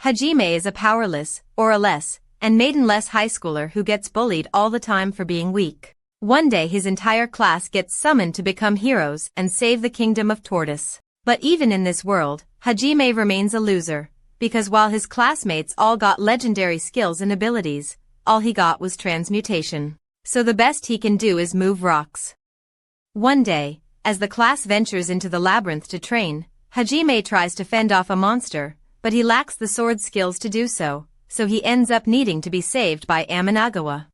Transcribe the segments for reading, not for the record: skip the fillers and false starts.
Hajime is a powerless, or a less, and maidenless high schooler who gets bullied all the time for being weak. One day his entire class gets summoned to become heroes and save the kingdom of Tortoise. But even in this world, Hajime remains a loser, because while his classmates all got legendary skills and abilities, all he got was transmutation. So the best he can do is move rocks. One day, as the class ventures into the labyrinth to train, Hajime tries to fend off a monster, but he lacks the sword skills to do so, so he ends up needing to be saved by Amanagawa,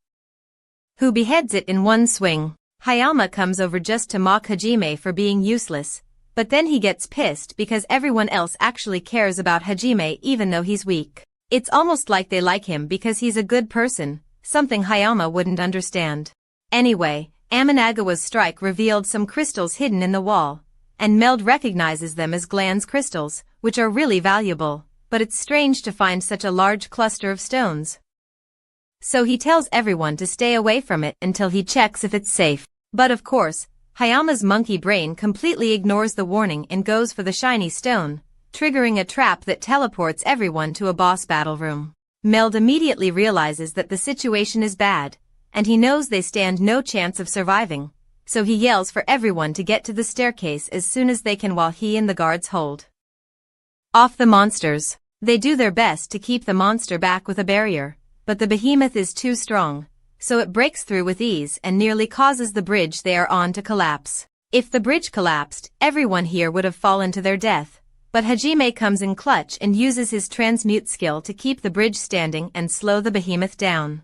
who beheads it in one swing. Hayama comes over just to mock Hajime for being useless, but then he gets pissed because everyone else actually cares about Hajime even though he's weak. It's almost like they like him because he's a good person, something Hayama wouldn't understand. Anyway, Amanagawa's strike revealed some crystals hidden in the wall, and Meld recognizes them as Glan's crystals, which are really valuable, but it's strange to find such a large cluster of stones. So he tells everyone to stay away from it until he checks if it's safe. But of course, Hayama's monkey brain completely ignores the warning and goes for the shiny stone, triggering a trap that teleports everyone to a boss battle room. Meld immediately realizes that the situation is bad, and he knows they stand no chance of surviving, so he yells for everyone to get to the staircase as soon as they can while he and the guards hold off the monsters. They do their best to keep the monster back with a barrier, but the behemoth is too strong, so it breaks through with ease and nearly causes the bridge they are on to collapse. If the bridge collapsed, everyone here would have fallen to their death, but Hajime comes in clutch and uses his transmute skill to keep the bridge standing and slow the behemoth down.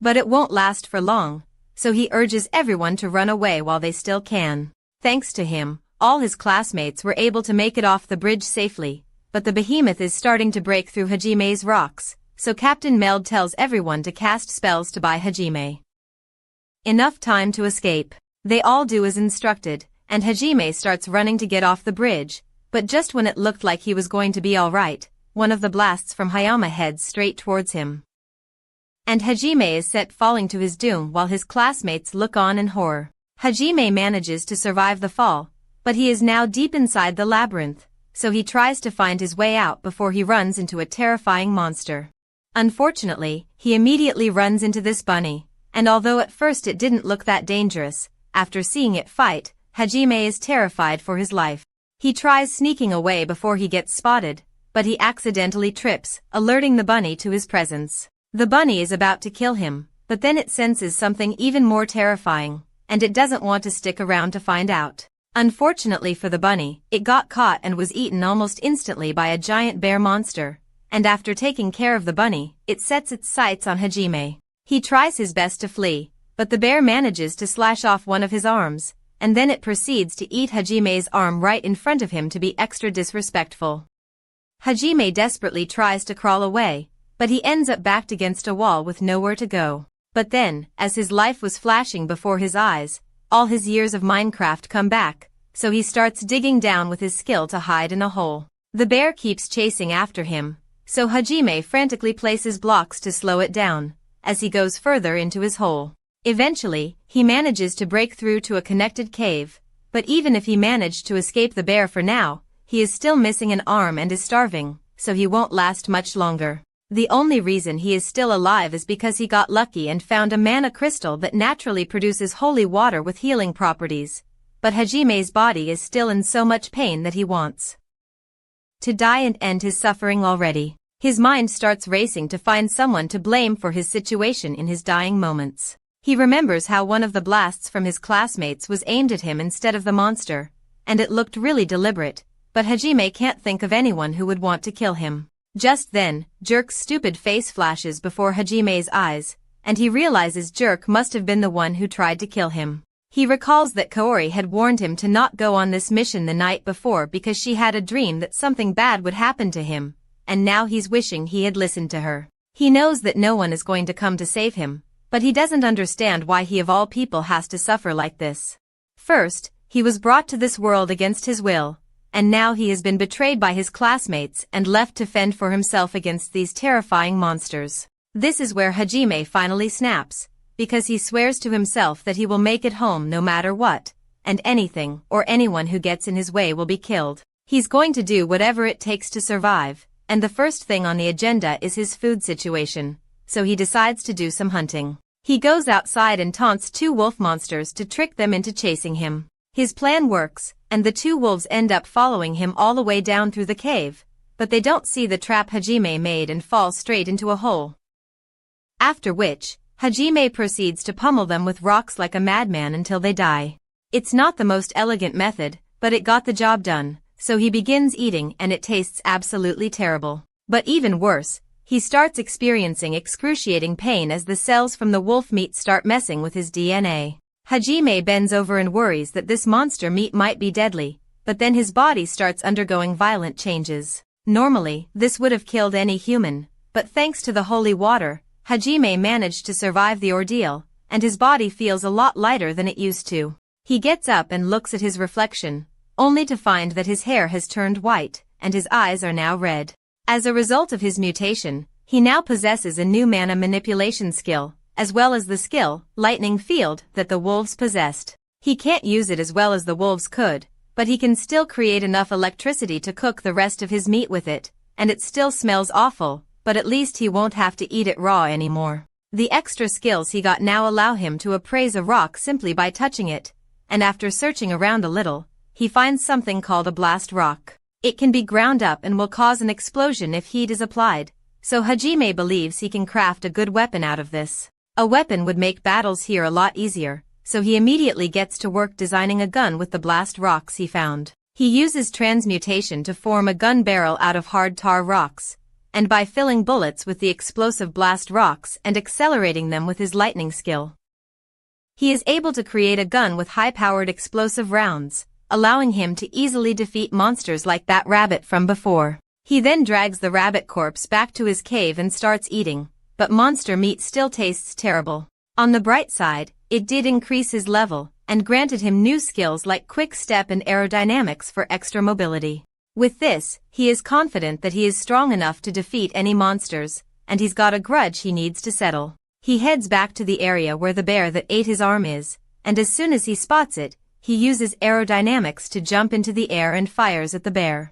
But it won't last for long, so he urges everyone to run away while they still can. Thanks to him, all his classmates were able to make it off the bridge safely, but the behemoth is starting to break through Hajime's rocks, so Captain Meld tells everyone to cast spells to buy Hajime enough time to escape. They all do as instructed, and Hajime starts running to get off the bridge, but just when it looked like he was going to be alright, one of the blasts from Hayama heads straight towards him, and Hajime is set falling to his doom while his classmates look on in horror. Hajime manages to survive the fall, but he is now deep inside the labyrinth, so he tries to find his way out before he runs into a terrifying monster. Unfortunately, he immediately runs into this bunny, and although at first it didn't look that dangerous, after seeing it fight, Hajime is terrified for his life. He tries sneaking away before he gets spotted, but he accidentally trips, alerting the bunny to his presence. The bunny is about to kill him, but then it senses something even more terrifying, and it doesn't want to stick around to find out. Unfortunately for the bunny, it got caught and was eaten almost instantly by a giant bear monster, and after taking care of the bunny, it sets its sights on Hajime. He tries his best to flee, but the bear manages to slash off one of his arms, and then it proceeds to eat Hajime's arm right in front of him to be extra disrespectful. Hajime desperately tries to crawl away, but he ends up backed against a wall with nowhere to go. But then, as his life was flashing before his eyes, all his years of Minecraft come back, so he starts digging down with his skill to hide in a hole. The bear keeps chasing after him, so Hajime frantically places blocks to slow it down, as he goes further into his hole. Eventually, he manages to break through to a connected cave, but even if he managed to escape the bear for now, he is still missing an arm and is starving, so he won't last much longer. The only reason he is still alive is because he got lucky and found a mana crystal that naturally produces holy water with healing properties, but Hajime's body is still in so much pain that he wants to die and end his suffering already. His mind starts racing to find someone to blame for his situation in his dying moments. He remembers how one of the blasts from his classmates was aimed at him instead of the monster, and it looked really deliberate, but Hajime can't think of anyone who would want to kill him. Just then, Jerk's stupid face flashes before Hajime's eyes, and he realizes Jerk must have been the one who tried to kill him. He recalls that Kaori had warned him to not go on this mission the night before because she had a dream that something bad would happen to him, and now he's wishing he had listened to her. He knows that no one is going to come to save him, but he doesn't understand why he of all people has to suffer like this. First, he was brought to this world against his will, and now he has been betrayed by his classmates and left to fend for himself against these terrifying monsters. This is where Hajime finally snaps, because he swears to himself that he will make it home no matter what, and anything or anyone who gets in his way will be killed. He's going to do whatever it takes to survive, and the first thing on the agenda is his food situation, so he decides to do some hunting. He goes outside and taunts two wolf monsters to trick them into chasing him. His plan works, and the two wolves end up following him all the way down through the cave, but they don't see the trap Hajime made and fall straight into a hole. After which, Hajime proceeds to pummel them with rocks like a madman until they die. It's not the most elegant method, but it got the job done, so he begins eating and it tastes absolutely terrible. But even worse, he starts experiencing excruciating pain as the cells from the wolf meat start messing with his DNA. Hajime bends over and worries that this monster meat might be deadly, but then his body starts undergoing violent changes. Normally, this would have killed any human, but thanks to the holy water, Hajime managed to survive the ordeal, and his body feels a lot lighter than it used to. He gets up and looks at his reflection, only to find that his hair has turned white, and his eyes are now red. As a result of his mutation, he now possesses a new mana manipulation skill, as well as the skill, lightning field, that the wolves possessed. He can't use it as well as the wolves could, but he can still create enough electricity to cook the rest of his meat with it, and it still smells awful, but at least he won't have to eat it raw anymore. The extra skills he got now allow him to appraise a rock simply by touching it, and after searching around a little, he finds something called a blast rock. It can be ground up and will cause an explosion if heat is applied, so Hajime believes he can craft a good weapon out of this. A weapon would make battles here a lot easier, so he immediately gets to work designing a gun with the blast rocks he found. He uses transmutation to form a gun barrel out of hard tar rocks, and by filling bullets with the explosive blast rocks and accelerating them with his lightning skill, he is able to create a gun with high-powered explosive rounds, allowing him to easily defeat monsters like that rabbit from before. He then drags the rabbit corpse back to his cave and starts eating, but monster meat still tastes terrible. On the bright side, it did increase his level, and granted him new skills like quick step and aerodynamics for extra mobility. With this, he is confident that he is strong enough to defeat any monsters, and he's got a grudge he needs to settle. He heads back to the area where the bear that ate his arm is, and as soon as he spots it, he uses aerodynamics to jump into the air and fires at the bear.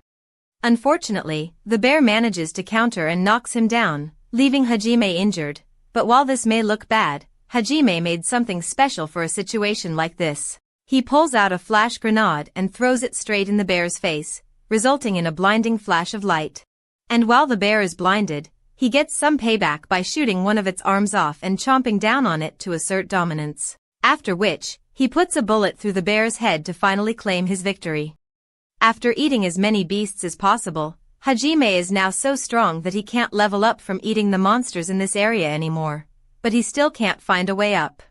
Unfortunately, the bear manages to counter and knocks him down, leaving Hajime injured, but while this may look bad, Hajime made something special for a situation like this. He pulls out a flash grenade and throws it straight in the bear's face, resulting in a blinding flash of light. And while the bear is blinded, he gets some payback by shooting one of its arms off and chomping down on it to assert dominance. After which, he puts a bullet through the bear's head to finally claim his victory. After eating as many beasts as possible, Hajime is now so strong that he can't level up from eating the monsters in this area anymore, but he still can't find a way up.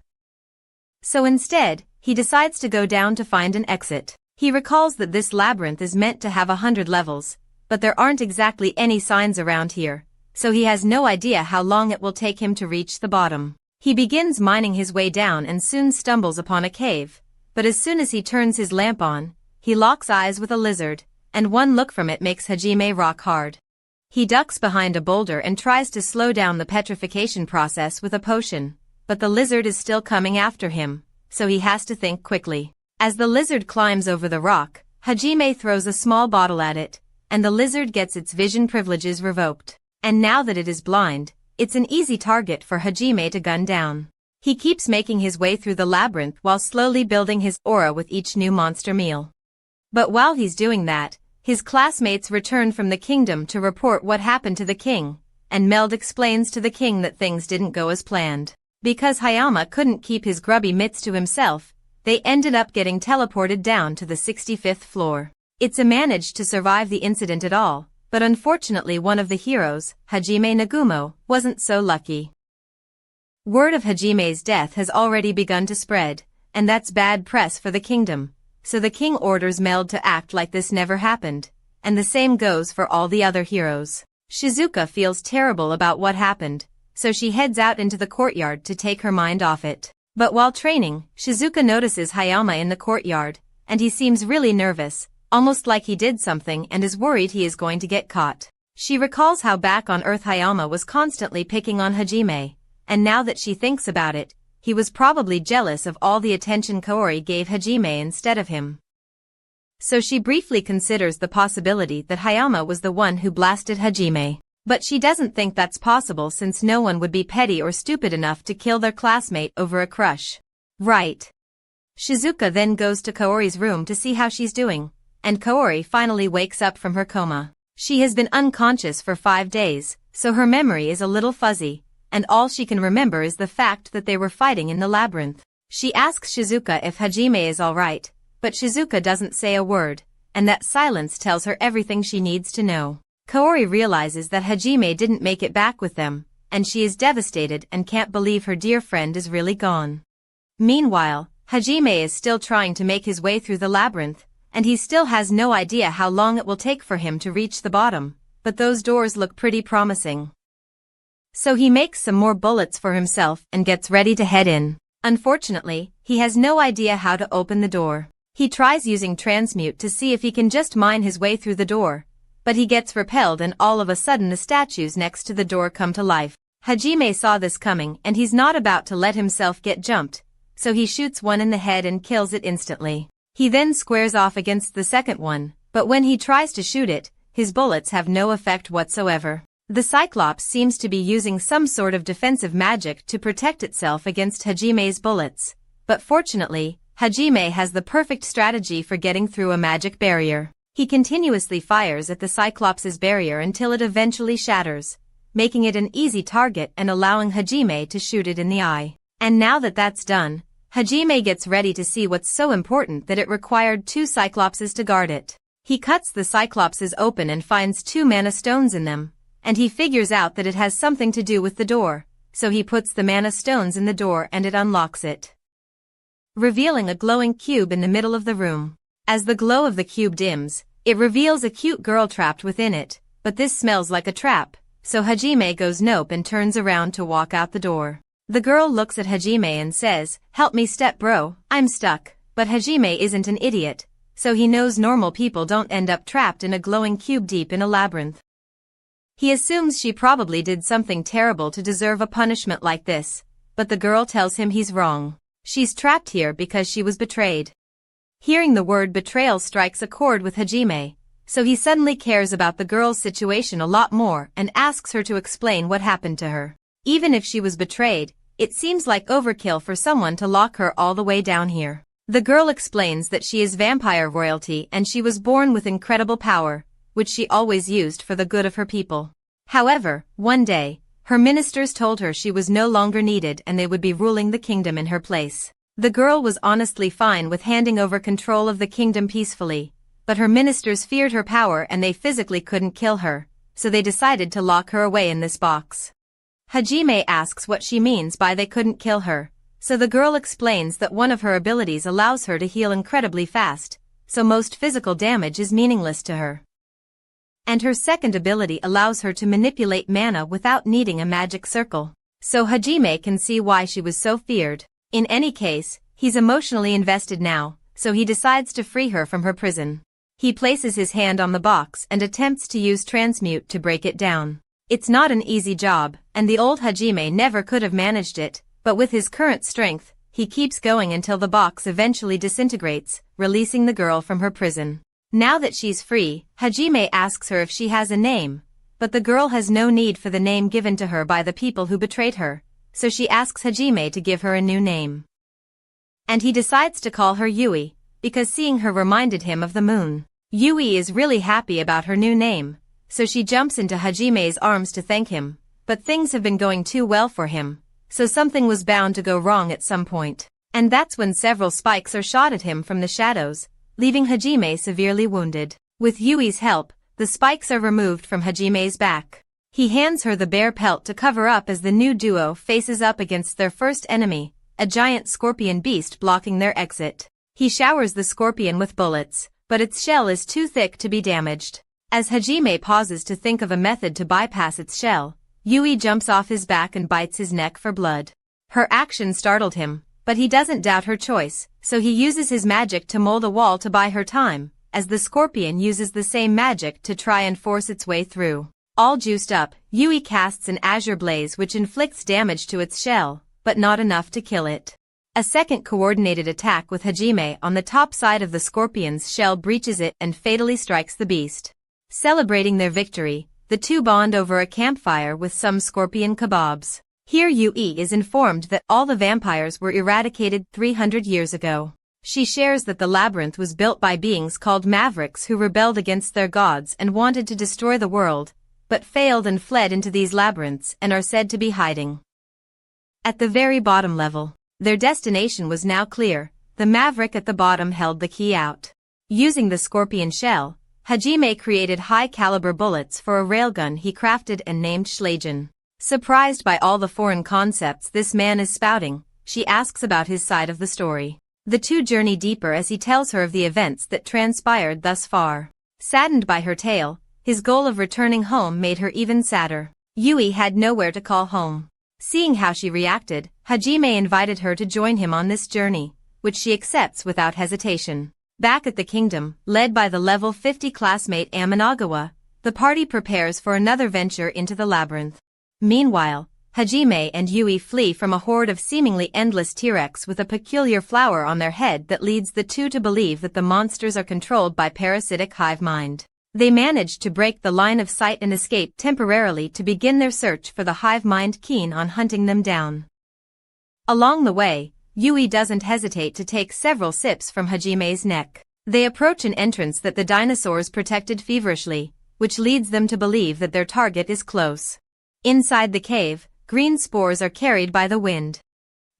So instead, he decides to go down to find an exit. He recalls that this labyrinth is meant to have 100 levels, but there aren't exactly any signs around here, so he has no idea how long it will take him to reach the bottom. He begins mining his way down and soon stumbles upon a cave, but as soon as he turns his lamp on, he locks eyes with a lizard, and one look from it makes Hajime rock hard. He ducks behind a boulder and tries to slow down the petrification process with a potion, but the lizard is still coming after him, so he has to think quickly. As the lizard climbs over the rock, Hajime throws a small bottle at it, and the lizard gets its vision privileges revoked. And now that it is blind, it's an easy target for Hajime to gun down. He keeps making his way through the labyrinth while slowly building his aura with each new monster meal. But while he's doing that, his classmates return from the kingdom to report what happened to the king, and Meld explains to the king that things didn't go as planned. Because Hayama couldn't keep his grubby mitts to himself, they ended up getting teleported down to the 65th floor. It's a managed to survive the incident at all, but unfortunately one of the heroes, Hajime Nagumo, wasn't so lucky. Word of Hajime's death has already begun to spread, and that's bad press for the kingdom, so the king orders Meld to act like this never happened, and the same goes for all the other heroes. Shizuka feels terrible about what happened, so she heads out into the courtyard to take her mind off it. But while training, Shizuka notices Hayama in the courtyard, and he seems really nervous, almost like he did something and is worried he is going to get caught. She recalls how back on Earth Hayama was constantly picking on Hajime, and now that she thinks about it, he was probably jealous of all the attention Kaori gave Hajime instead of him. So she briefly considers the possibility that Hayama was the one who blasted Hajime. But she doesn't think that's possible since no one would be petty or stupid enough to kill their classmate over a crush. Right. Shizuka then goes to Kaori's room to see how she's doing, and Kaori finally wakes up from her coma. She has been unconscious for 5 days, so her memory is a little fuzzy, and all she can remember is the fact that they were fighting in the labyrinth. She asks Shizuka if Hajime is alright, but Shizuka doesn't say a word, and that silence tells her everything she needs to know. Kaori realizes that Hajime didn't make it back with them, and she is devastated and can't believe her dear friend is really gone. Meanwhile, Hajime is still trying to make his way through the labyrinth, and he still has no idea how long it will take for him to reach the bottom, but those doors look pretty promising. So he makes some more bullets for himself and gets ready to head in. Unfortunately, he has no idea how to open the door. He tries using transmute to see if he can just mine his way through the door, but he gets repelled and all of a sudden the statues next to the door come to life. Hajime saw this coming and he's not about to let himself get jumped, so he shoots one in the head and kills it instantly. He then squares off against the second one, but when he tries to shoot it, his bullets have no effect whatsoever. The Cyclops seems to be using some sort of defensive magic to protect itself against Hajime's bullets, but fortunately, Hajime has the perfect strategy for getting through a magic barrier. He continuously fires at the Cyclops' barrier until it eventually shatters, making it an easy target and allowing Hajime to shoot it in the eye. And now that that's done, Hajime gets ready to see what's so important that it required 2 Cyclopses to guard it. He cuts the Cyclopses open and finds 2 mana stones in them, and he figures out that it has something to do with the door, so he puts the mana stones in the door and it unlocks it, revealing a glowing cube in the middle of the room. As the glow of the cube dims, it reveals a cute girl trapped within it, but this smells like a trap, so Hajime goes nope and turns around to walk out the door. The girl looks at Hajime and says, "Help me step bro, I'm stuck," but Hajime isn't an idiot, so he knows normal people don't end up trapped in a glowing cube deep in a labyrinth. He assumes she probably did something terrible to deserve a punishment like this, but the girl tells him he's wrong. She's trapped here because she was betrayed. Hearing the word betrayal strikes a chord with Hajime, so he suddenly cares about the girl's situation a lot more and asks her to explain what happened to her. Even if she was betrayed, it seems like overkill for someone to lock her all the way down here. The girl explains that she is vampire royalty and she was born with incredible power, which she always used for the good of her people. However, one day, her ministers told her she was no longer needed and they would be ruling the kingdom in her place. The girl was honestly fine with handing over control of the kingdom peacefully, but her ministers feared her power and they physically couldn't kill her, so they decided to lock her away in this box. Hajime asks what she means by they couldn't kill her, so the girl explains that one of her abilities allows her to heal incredibly fast, so most physical damage is meaningless to her. And her second ability allows her to manipulate mana without needing a magic circle. So Hajime can see why she was so feared. In any case, he's emotionally invested now, so he decides to free her from her prison. He places his hand on the box and attempts to use transmute to break it down. It's not an easy job, and the old Hajime never could have managed it, but with his current strength, he keeps going until the box eventually disintegrates, releasing the girl from her prison. Now that she's free, Hajime asks her if she has a name, but the girl has no need for the name given to her by the people who betrayed her, so she asks Hajime to give her a new name. And he decides to call her Yui, because seeing her reminded him of the moon. Yui is really happy about her new name, so she jumps into Hajime's arms to thank him, but things have been going too well for him, so something was bound to go wrong at some point. And that's when several spikes are shot at him from the shadows, leaving Hajime severely wounded. With Yui's help, the spikes are removed from Hajime's back. He hands her the bear pelt to cover up as the new duo faces up against their first enemy, a giant scorpion beast blocking their exit. He showers the scorpion with bullets, but its shell is too thick to be damaged. As Hajime pauses to think of a method to bypass its shell, Yui jumps off his back and bites his neck for blood. Her action startled him, but he doesn't doubt her choice, so he uses his magic to mold a wall to buy her time, as the scorpion uses the same magic to try and force its way through. All juiced up, Yui casts an azure blaze which inflicts damage to its shell, but not enough to kill it. A second coordinated attack with Hajime on the top side of the scorpion's shell breaches it and fatally strikes the beast. Celebrating their victory, the two bond over a campfire with some scorpion kebabs. Here Yui is informed that all the vampires were eradicated 300 years ago. She shares that the labyrinth was built by beings called mavericks who rebelled against their gods and wanted to destroy the world, but failed and fled into these labyrinths and are said to be hiding at the very bottom level. Their destination was now clear. The maverick at the bottom held the key out. Using the scorpion shell, Hajime created high-caliber bullets for a railgun he crafted and named Schlagen. Surprised by all the foreign concepts this man is spouting, she asks about his side of the story. The two journey deeper as he tells her of the events that transpired thus far. Saddened by her tale, his goal of returning home made her even sadder. Yui had nowhere to call home. Seeing how she reacted, Hajime invited her to join him on this journey, which she accepts without hesitation. Back at the kingdom, led by the level 50 classmate Amanagawa, the party prepares for another venture into the labyrinth. Meanwhile, Hajime and Yui flee from a horde of seemingly endless T-Rex with a peculiar flower on their head that leads the two to believe that the monsters are controlled by parasitic hive mind. They manage to break the line of sight and escape temporarily to begin their search for the hive mind keen on hunting them down. Along the way, Yui doesn't hesitate to take several sips from Hajime's neck. They approach an entrance that the dinosaurs protected feverishly, which leads them to believe that their target is close. Inside the cave, green spores are carried by the wind.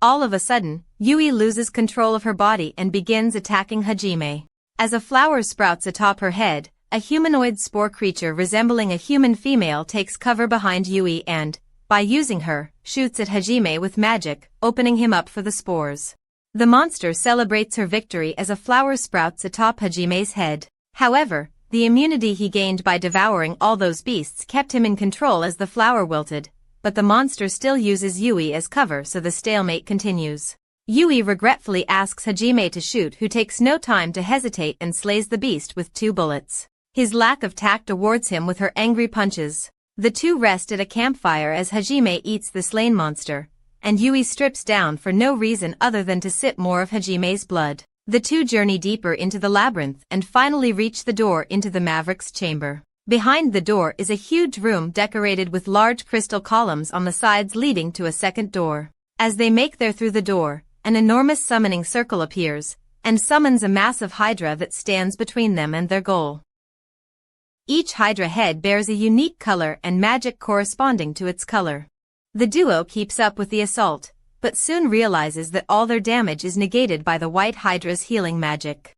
All of a sudden, Yui loses control of her body and begins attacking Hajime. As a flower sprouts atop her head, a humanoid spore creature resembling a human female takes cover behind Yui and, by using her, shoots at Hajime with magic, opening him up for the spores. The monster celebrates her victory as a flower sprouts atop Hajime's head. However, the immunity he gained by devouring all those beasts kept him in control as the flower wilted, but the monster still uses Yui as cover so the stalemate continues. Yui regretfully asks Hajime to shoot, who takes no time to hesitate and slays the beast with 2 bullets. His lack of tact awards him with her angry punches. The two rest at a campfire as Hajime eats the slain monster, and Yui strips down for no reason other than to sip more of Hajime's blood. The two journey deeper into the labyrinth and finally reach the door into the Maverick's chamber. Behind the door is a huge room decorated with large crystal columns on the sides leading to a second door. As they make their through the door, an enormous summoning circle appears, and summons a massive hydra that stands between them and their goal. Each hydra head bears a unique color and magic corresponding to its color. The duo keeps up with the assault, but soon realizes that all their damage is negated by the white hydra's healing magic.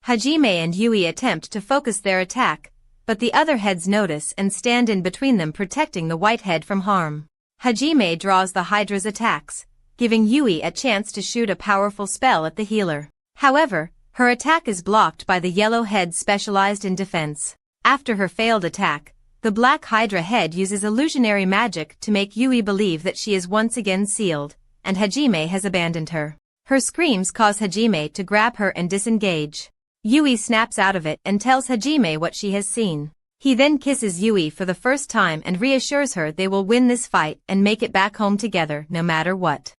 Hajime and Yui attempt to focus their attack, but the other heads notice and stand in between them, protecting the white head from harm. Hajime draws the hydra's attacks, giving Yui a chance to shoot a powerful spell at the healer. However, her attack is blocked by the yellow head specialized in defense. After her failed attack, the black hydra head uses illusionary magic to make Yui believe that she is once again sealed, and Hajime has abandoned her. Her screams cause Hajime to grab her and disengage. Yui snaps out of it and tells Hajime what she has seen. He then kisses Yui for the first time and reassures her they will win this fight and make it back home together no matter what.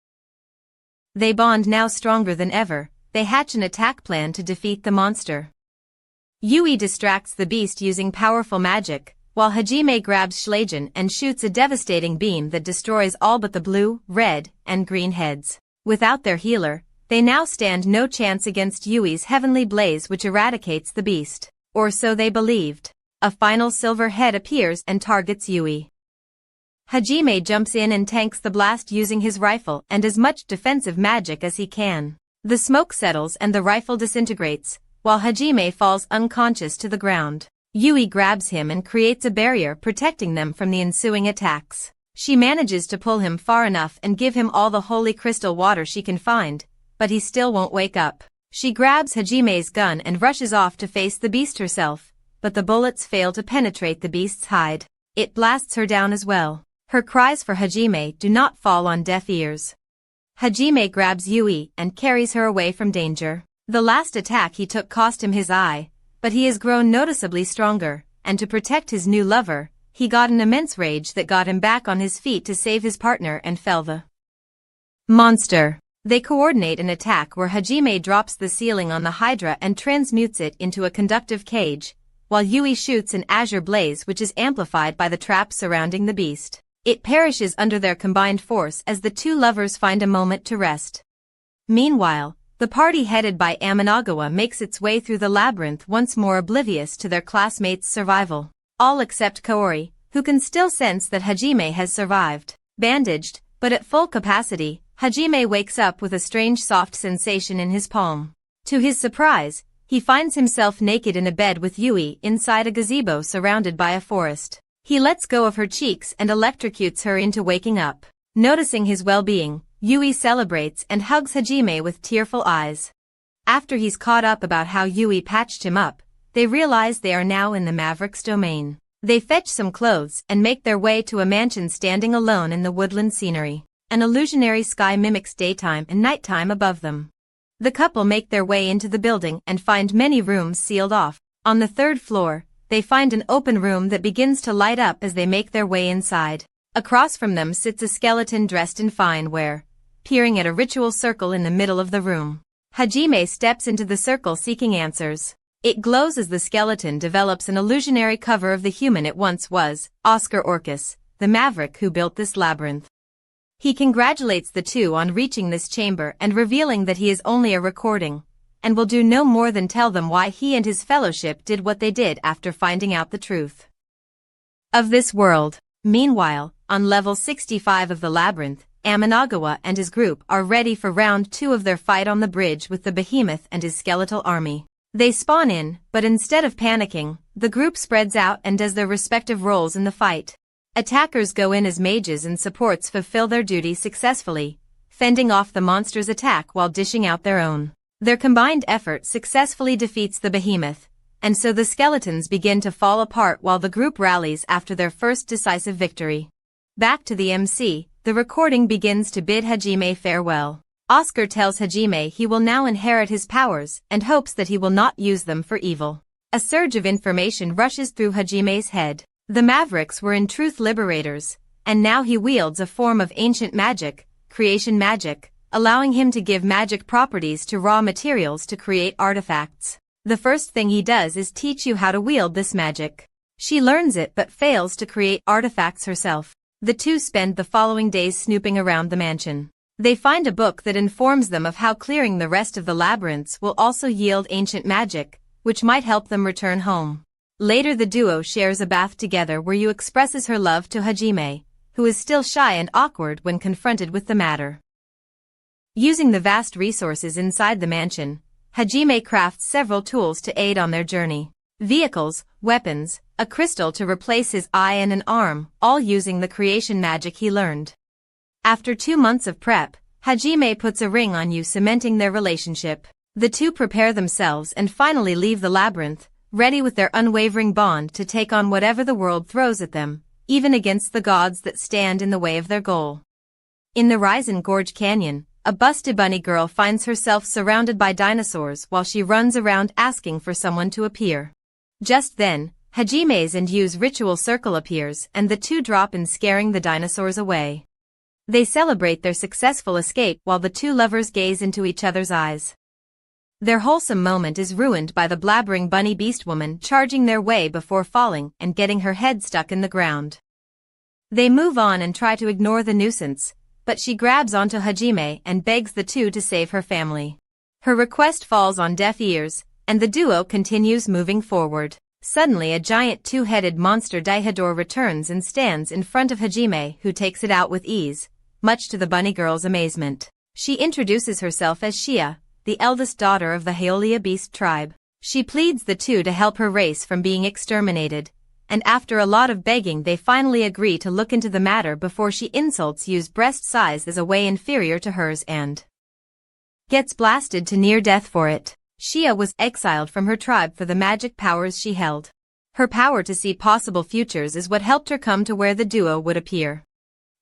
They bond now stronger than ever. They hatch an attack plan to defeat the monster. Yui distracts the beast using powerful magic, while Hajime grabs Schlagen and shoots a devastating beam that destroys all but the blue, red, and green heads. Without their healer, they now stand no chance against Yui's heavenly blaze, which eradicates the beast. Or so they believed. A final silver head appears and targets Yui. Hajime jumps in and tanks the blast using his rifle and as much defensive magic as he can. The smoke settles and the rifle disintegrates, while Hajime falls unconscious to the ground. Yui grabs him and creates a barrier protecting them from the ensuing attacks. She manages to pull him far enough and give him all the holy crystal water she can find, but he still won't wake up. She grabs Hajime's gun and rushes off to face the beast herself, but the bullets fail to penetrate the beast's hide. It blasts her down as well. Her cries for Hajime do not fall on deaf ears. Hajime grabs Yui and carries her away from danger. The last attack he took cost him his eye, but he has grown noticeably stronger, and to protect his new lover, he got an immense rage that got him back on his feet to save his partner and fell the monster. They coordinate an attack where Hajime drops the ceiling on the Hydra and transmutes it into a conductive cage, while Yui shoots an azure blaze which is amplified by the trap surrounding the beast. It perishes under their combined force as the two lovers find a moment to rest. Meanwhile, the party headed by Amanagawa makes its way through the labyrinth once more oblivious to their classmates' survival. All except Kaori, who can still sense that Hajime has survived. Bandaged, but at full capacity, Hajime wakes up with a strange soft sensation in his palm. To his surprise, he finds himself naked in a bed with Yui inside a gazebo surrounded by a forest. He lets go of her cheeks and electrocutes her into waking up. Noticing his well-being, Yui celebrates and hugs Hajime with tearful eyes. After he's caught up about how Yui patched him up, they realize they are now in the Maverick's domain. They fetch some clothes and make their way to a mansion standing alone in the woodland scenery. An illusionary sky mimics daytime and nighttime above them. The couple make their way into the building and find many rooms sealed off. On the third floor, they find an open room that begins to light up as they make their way inside. Across from them sits a skeleton dressed in fine wear, peering at a ritual circle in the middle of the room. Hajime steps into the circle seeking answers. It glows as the skeleton develops an illusionary cover of the human it once was, Oscar Orcus, the maverick who built this labyrinth. He congratulates the two on reaching this chamber and revealing that he is only a recording, and will do no more than tell them why he and his fellowship did what they did after finding out the truth of this world. Meanwhile, on level 65 of the labyrinth, Amanagawa and his group are ready for round 2 of their fight on the bridge with the behemoth and his skeletal army. They spawn in, but instead of panicking, the group spreads out and does their respective roles in the fight. Attackers go in as mages and supports fulfill their duty successfully, fending off the monster's attack while dishing out their own. Their combined effort successfully defeats the behemoth, and so the skeletons begin to fall apart while the group rallies after their first decisive victory. Back to the MC, the recording begins to bid Hajime farewell. Oscar tells Hajime he will now inherit his powers and hopes that he will not use them for evil. A surge of information rushes through Hajime's head. The Mavericks were in truth liberators, and now he wields a form of ancient magic, creation magic, allowing him to give magic properties to raw materials to create artifacts. The first thing he does is teach you how to wield this magic. She learns it but fails to create artifacts herself. The two spend the following days snooping around the mansion. They find a book that informs them of how clearing the rest of the labyrinths will also yield ancient magic, which might help them return home. Later the duo shares a bath together where Yu expresses her love to Hajime, who is still shy and awkward when confronted with the matter. Using the vast resources inside the mansion, Hajime crafts several tools to aid on their journey. Vehicles, weapons, a crystal to replace his eye and an arm, all using the creation magic he learned. After 2 months of prep, Hajime puts a ring on Yu, cementing their relationship. The two prepare themselves and finally leave the labyrinth, ready with their unwavering bond to take on whatever the world throws at them, even against the gods that stand in the way of their goal. In the Raisin Gorge Canyon, a busted bunny girl finds herself surrounded by dinosaurs while she runs around asking for someone to appear. Just then, Hajime's and Yu's ritual circle appears and the two drop in, scaring the dinosaurs away. They celebrate their successful escape while the two lovers gaze into each other's eyes. Their wholesome moment is ruined by the blabbering bunny beast woman charging their way before falling and getting her head stuck in the ground. They move on and try to ignore the nuisance, but she grabs onto Hajime and begs the two to save her family. Her request falls on deaf ears, and the duo continues moving forward. Suddenly a giant two-headed monster Daihador returns and stands in front of Hajime, who takes it out with ease, much to the bunny girl's amazement. She introduces herself as Shia, the eldest daughter of the Haolia beast tribe. She pleads the two to help her race from being exterminated, and after a lot of begging they finally agree to look into the matter before she insults Yu's breast size as a way inferior to hers and gets blasted to near death for it. Shia was exiled from her tribe for the magic powers she held. Her power to see possible futures is what helped her come to where the duo would appear.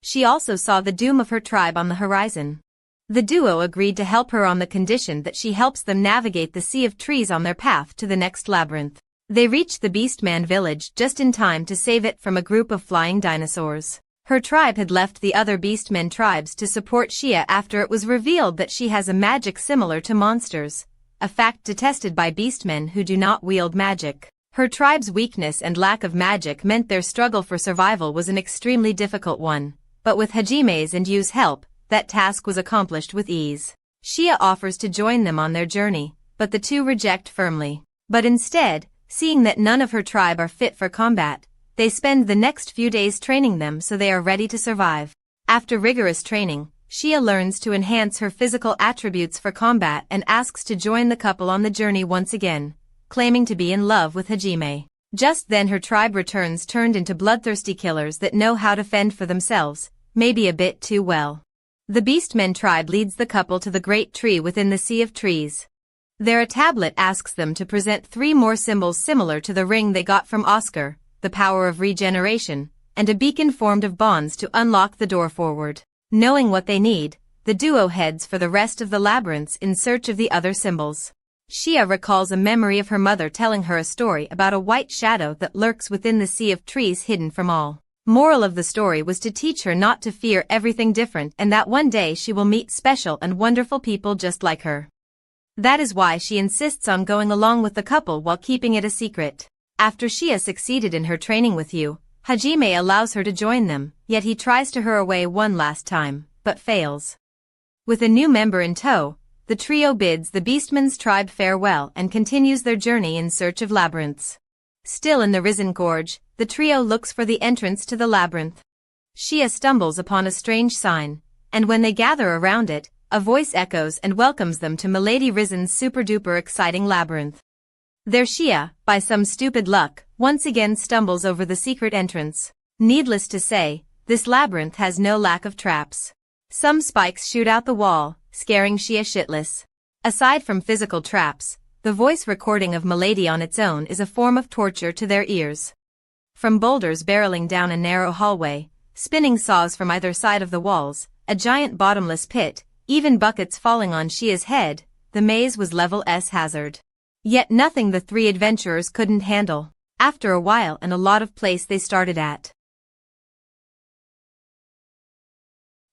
She also saw the doom of her tribe on the horizon. The duo agreed to help her on the condition that she helps them navigate the sea of trees on their path to the next labyrinth. They reach the Beastman village just in time to save it from a group of flying dinosaurs. Her tribe had left the other beastmen tribes to support Shia after it was revealed that she has a magic similar to monsters, a fact detested by beastmen who do not wield magic. Her tribe's weakness and lack of magic meant their struggle for survival was an extremely difficult one, but with Hajime's and Yu's help, that task was accomplished with ease. Shia offers to join them on their journey, but the two reject firmly. But instead, seeing that none of her tribe are fit for combat, they spend the next few days training them so they are ready to survive. After rigorous training, Shia learns to enhance her physical attributes for combat and asks to join the couple on the journey once again, claiming to be in love with Hajime. Just then her tribe returns turned into bloodthirsty killers that know how to fend for themselves, maybe a bit too well. The Beastmen tribe leads the couple to the great tree within the sea of trees. There a tablet asks them to present 3 more symbols similar to the ring they got from Oscar, the power of regeneration, and a beacon formed of bonds to unlock the door forward. Knowing what they need, the duo heads for the rest of the labyrinths in search of the other symbols. Shia recalls a memory of her mother telling her a story about a white shadow that lurks within the sea of trees hidden from all. Moral of the story was to teach her not to fear everything different and that one day she will meet special and wonderful people just like her. That is why she insists on going along with the couple while keeping it a secret. After Shia succeeded in her training with Yu, Hajime allows her to join them, yet he tries to her away one last time, but fails. With a new member in tow, the trio bids the Beastmen's tribe farewell and continues their journey in search of labyrinths. Still in the Risen Gorge, the trio looks for the entrance to the labyrinth. Shia stumbles upon a strange sign, and when they gather around it, a voice echoes and welcomes them to Milady Risen's super-duper exciting labyrinth. There Shia, by some stupid luck, once again stumbles over the secret entrance. Needless to say, this labyrinth has no lack of traps. Some spikes shoot out the wall, scaring Shia shitless. Aside from physical traps, the voice recording of Milady on its own is a form of torture to their ears. From boulders barreling down a narrow hallway, spinning saws from either side of the walls, a giant bottomless pit, even buckets falling on Shia's head, the maze was level S hazard. Yet nothing the 3 adventurers couldn't handle. After a while and a lot of place they started at.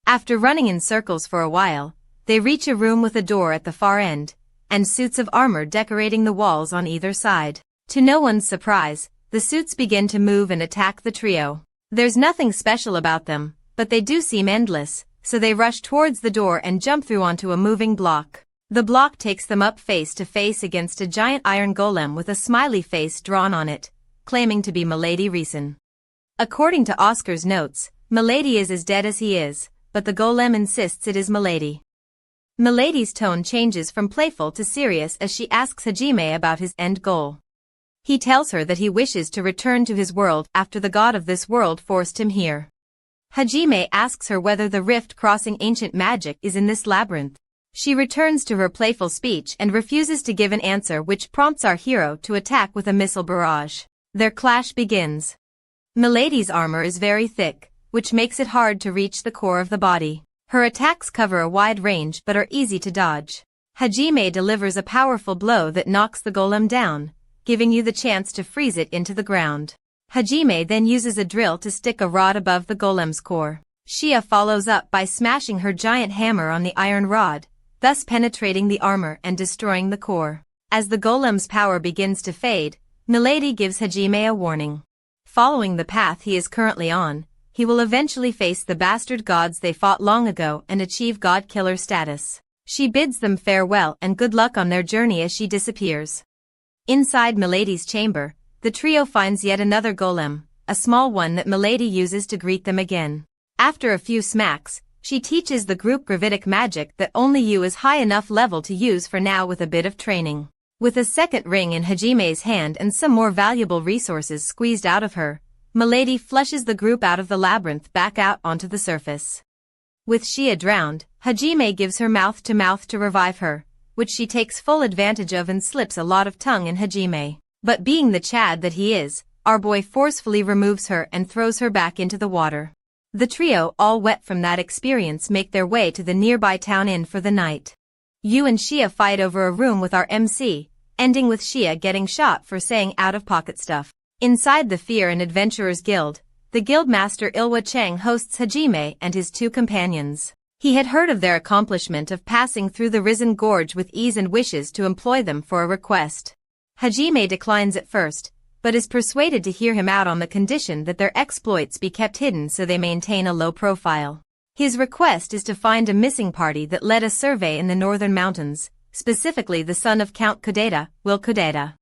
After running in circles for a while, they reach a room with a door at the far end, and suits of armor decorating the walls on either side. To no one's surprise, the suits begin to move and attack the trio. There's nothing special about them, but they do seem endless, so they rush towards the door and jump through onto a moving block. The block takes them up face to face against a giant iron golem with a smiley face drawn on it, claiming to be Milady Risen. According to Oscar's notes, Milady is as dead as he is, but the golem insists it is Milady. Milady's tone changes from playful to serious as she asks Hajime about his end goal. He tells her that he wishes to return to his world after the god of this world forced him here. Hajime asks her whether the rift crossing ancient magic is in this labyrinth. She returns to her playful speech and refuses to give an answer, which prompts our hero to attack with a missile barrage. Their clash begins. Milady's armor is very thick, which makes it hard to reach the core of the body. Her attacks cover a wide range but are easy to dodge. Hajime delivers a powerful blow that knocks the golem down, giving you the chance to freeze it into the ground. Hajime then uses a drill to stick a rod above the golem's core. Shia follows up by smashing her giant hammer on the iron rod, thus penetrating the armor and destroying the core. As the golem's power begins to fade, Milady gives Hajime a warning. Following the path he is currently on, he will eventually face the bastard gods they fought long ago and achieve god-killer status. She bids them farewell and good luck on their journey as she disappears. Inside Milady's chamber, the trio finds yet another golem, a small one that Milady uses to greet them again. After a few smacks, she teaches the group gravitic magic that only Yu is high enough level to use for now with a bit of training. With a second ring in Hajime's hand and some more valuable resources squeezed out of her, Milady flushes the group out of the labyrinth back out onto the surface. With Shia drowned, Hajime gives her mouth to revive her, which she takes full advantage of and slips a lot of tongue in Hajime. But being the Chad that he is, our boy forcefully removes her and throws her back into the water. The trio, all wet from that experience, make their way to the nearby town inn for the night. Yu and Shia fight over a room with our MC, ending with Shia getting shot for saying out-of-pocket stuff. Inside the Fear and Adventurers Guild, the guildmaster Ilwa Cheng hosts Hajime and his two companions. He had heard of their accomplishment of passing through the risen gorge with ease and wishes to employ them for a request. Hajime declines at first, but is persuaded to hear him out on the condition that their exploits be kept hidden so they maintain a low profile. His request is to find a missing party that led a survey in the northern mountains, specifically the son of Count Kodeda, Will Kodeda.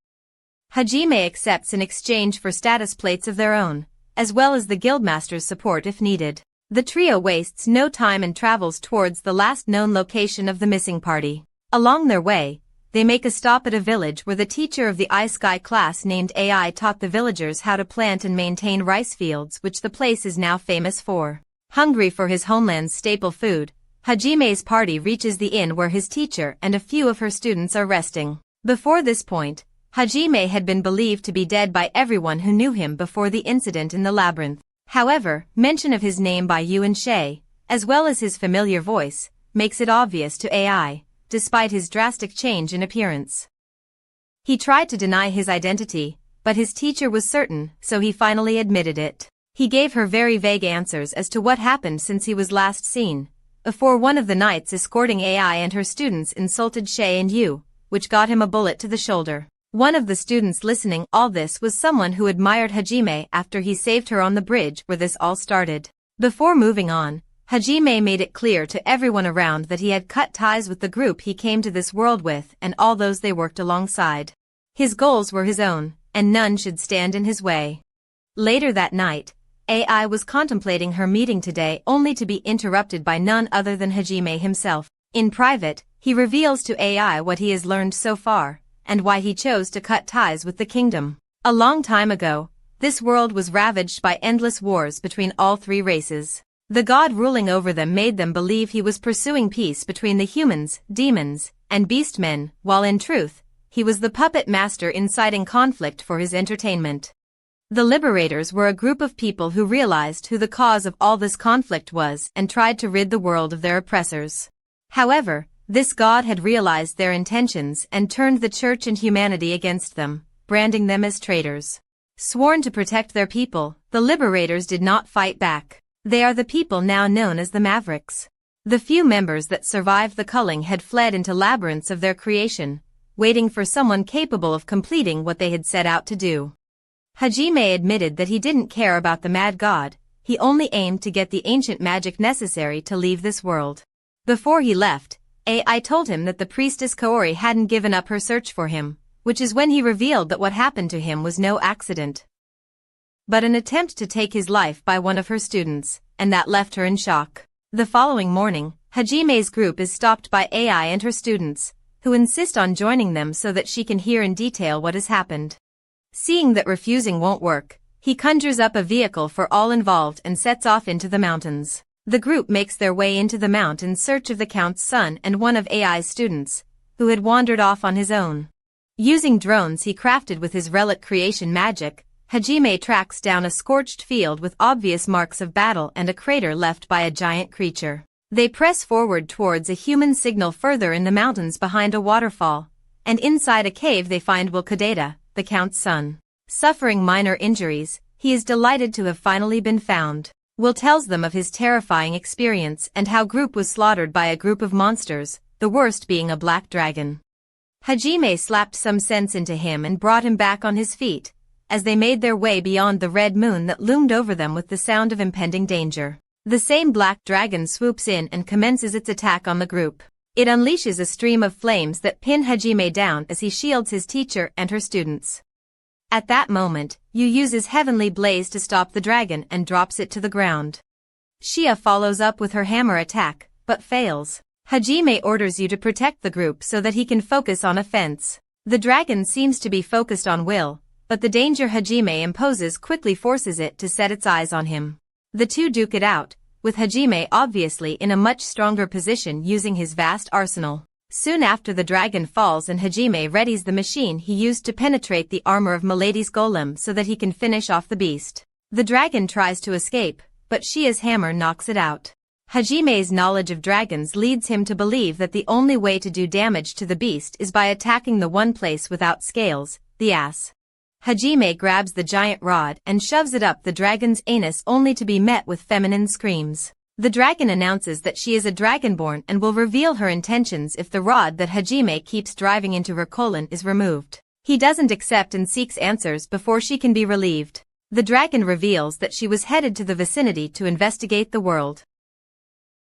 Hajime accepts in exchange for status plates of their own, as well as the guildmaster's support if needed. The trio wastes no time and travels towards the last known location of the missing party. Along their way, they make a stop at a village where the teacher of the I-Sky class named AI taught the villagers how to plant and maintain rice fields, which the place is now famous for. Hungry for his homeland's staple food, Hajime's party reaches the inn where his teacher and a few of her students are resting. Before this point, Hajime had been believed to be dead by everyone who knew him before the incident in the labyrinth. However, mention of his name by Yu and Shay, as well as his familiar voice, makes it obvious to AI, despite his drastic change in appearance. He tried to deny his identity, but his teacher was certain, so he finally admitted it. He gave her very vague answers as to what happened since he was last seen, before one of the knights escorting AI and her students insulted Shay and Yu, which got him a bullet to the shoulder. One of the students listening all this was someone who admired Hajime after he saved her on the bridge where this all started. Before moving on, Hajime made it clear to everyone around that he had cut ties with the group he came to this world with and all those they worked alongside. His goals were his own, and none should stand in his way. Later that night, AI was contemplating her meeting today only to be interrupted by none other than Hajime himself. In private, he reveals to AI what he has learned so far, and why he chose to cut ties with the kingdom. A long time ago, this world was ravaged by endless wars between all three races. The god ruling over them made them believe he was pursuing peace between the humans, demons, and beastmen, while in truth, he was the puppet master inciting conflict for his entertainment. The liberators were a group of people who realized who the cause of all this conflict was and tried to rid the world of their oppressors. However, this god had realized their intentions and turned the church and humanity against them, branding them as traitors. Sworn to protect their people, the liberators did not fight back. They are the people now known as the Mavericks. The few members that survived the culling had fled into labyrinths of their creation, waiting for someone capable of completing what they had set out to do. Hajime admitted that he didn't care about the mad god, he only aimed to get the ancient magic necessary to leave this world. Before he left, AI told him that the priestess Kaori hadn't given up her search for him, which is when he revealed that what happened to him was no accident, but an attempt to take his life by one of her students, and that left her in shock. The following morning, Hajime's group is stopped by AI and her students, who insist on joining them so that she can hear in detail what has happened. Seeing that refusing won't work, he conjures up a vehicle for all involved and sets off into the mountains. The group makes their way into the mount in search of the Count's son and one of AI's students, who had wandered off on his own. Using drones he crafted with his relic creation magic, Hajime tracks down a scorched field with obvious marks of battle and a crater left by a giant creature. They press forward towards a human signal further in the mountains behind a waterfall, and inside a cave they find Will Kodeda, the Count's son. Suffering minor injuries, he is delighted to have finally been found. Will tells them of his terrifying experience and how group was slaughtered by a group of monsters, the worst being a black dragon. Hajime slapped some sense into him and brought him back on his feet, as they made their way beyond the red moon that loomed over them with the sound of impending danger. The same black dragon swoops in and commences its attack on the group. It unleashes a stream of flames that pin Hajime down as he shields his teacher and her students. At that moment, Yu uses Heavenly Blaze to stop the dragon and drops it to the ground. Shia follows up with her hammer attack, but fails. Hajime orders Yu to protect the group so that he can focus on offense. The dragon seems to be focused on Will, but the danger Hajime imposes quickly forces it to set its eyes on him. The two duke it out, with Hajime obviously in a much stronger position using his vast arsenal. Soon after the dragon falls and Hajime readies the machine he used to penetrate the armor of Milady's golem so that he can finish off the beast. The dragon tries to escape, but Shia's hammer knocks it out. Hajime's knowledge of dragons leads him to believe that the only way to do damage to the beast is by attacking the one place without scales, the ass. Hajime grabs the giant rod and shoves it up the dragon's anus only to be met with feminine screams. The dragon announces that she is a dragonborn and will reveal her intentions if the rod that Hajime keeps driving into her colon is removed. He doesn't accept and seeks answers before she can be relieved. The dragon reveals that she was headed to the vicinity to investigate the world.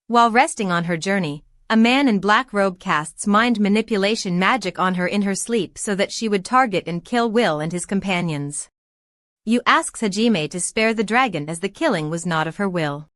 While resting on her journey, a man in black robe casts mind manipulation magic on her in her sleep so that she would target and kill Will and his companions. Yu asks Hajime to spare the dragon as the killing was not of her will.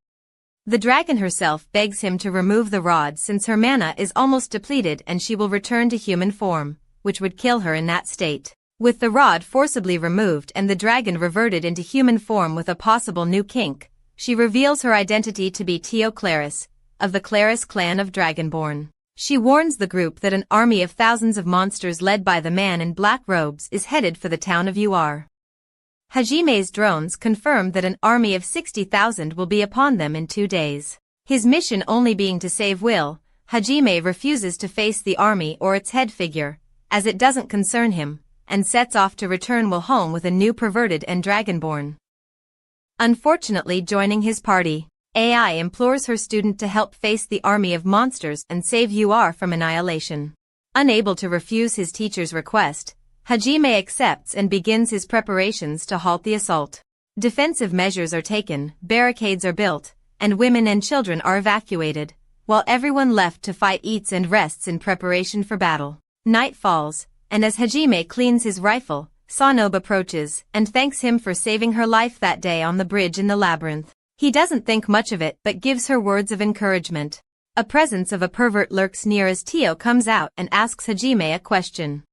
The dragon herself begs him to remove the rod since her mana is almost depleted and she will return to human form, which would kill her in that state. With the rod forcibly removed and the dragon reverted into human form with a possible new kink, she reveals her identity to be Tio Claris, of the Claris clan of Dragonborn. She warns the group that an army of thousands of monsters led by the man in black robes is headed for the town of Uar. Hajime's drones confirm that an army of 60,000 will be upon them in 2 days. His mission only being to save Will, Hajime refuses to face the army or its head figure, as it doesn't concern him, and sets off to return Will home with a new perverted and dragonborn. Unfortunately, joining his party, AI implores her student to help face the army of monsters and save Uar from annihilation. Unable to refuse his teacher's request, Hajime accepts and begins his preparations to halt the assault. Defensive measures are taken, barricades are built, and women and children are evacuated, while everyone left to fight eats and rests in preparation for battle. Night falls, and as Hajime cleans his rifle, Sanobe approaches and thanks him for saving her life that day on the bridge in the labyrinth. He doesn't think much of it but gives her words of encouragement. A presence of a pervert lurks near as Tio comes out and asks Hajime a question.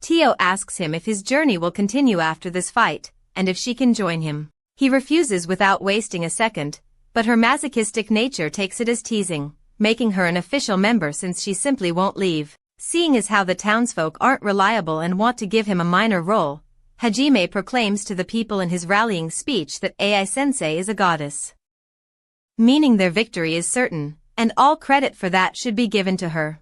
Tio asks him if his journey will continue after this fight, and if she can join him. He refuses without wasting a second, but her masochistic nature takes it as teasing, making her an official member since she simply won't leave. Seeing as how the townsfolk aren't reliable and want to give him a minor role, Hajime proclaims to the people in his rallying speech that AI-sensei is a goddess, meaning their victory is certain, and all credit for that should be given to her.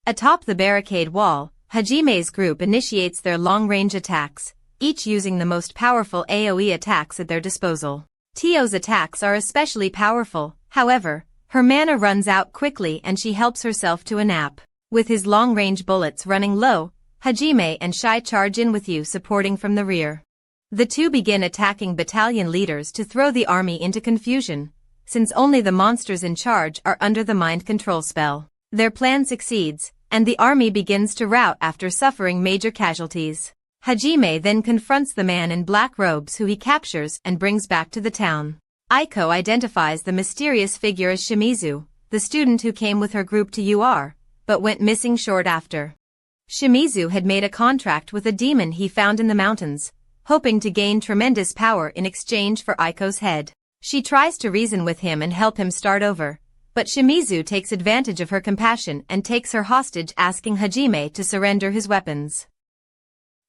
Atop the barricade wall, Hajime's group initiates their long-range attacks, each using the most powerful AoE attacks at their disposal. Tio's attacks are especially powerful, however, her mana runs out quickly and she helps herself to a nap. With his long-range bullets running low, Hajime and Shai charge in with Yu supporting from the rear. The two begin attacking battalion leaders to throw the army into confusion, since only the monsters in charge are under the mind control spell. Their plan succeeds, and the army begins to rout after suffering major casualties. Hajime then confronts the man in black robes who he captures and brings back to the town. Aiko identifies the mysterious figure as Shimizu, the student who came with her group to Uar, but went missing short after. Shimizu had made a contract with a demon he found in the mountains, hoping to gain tremendous power in exchange for Aiko's head. She tries to reason with him and help him start over, but Shimizu takes advantage of her compassion and takes her hostage, asking Hajime to surrender his weapons,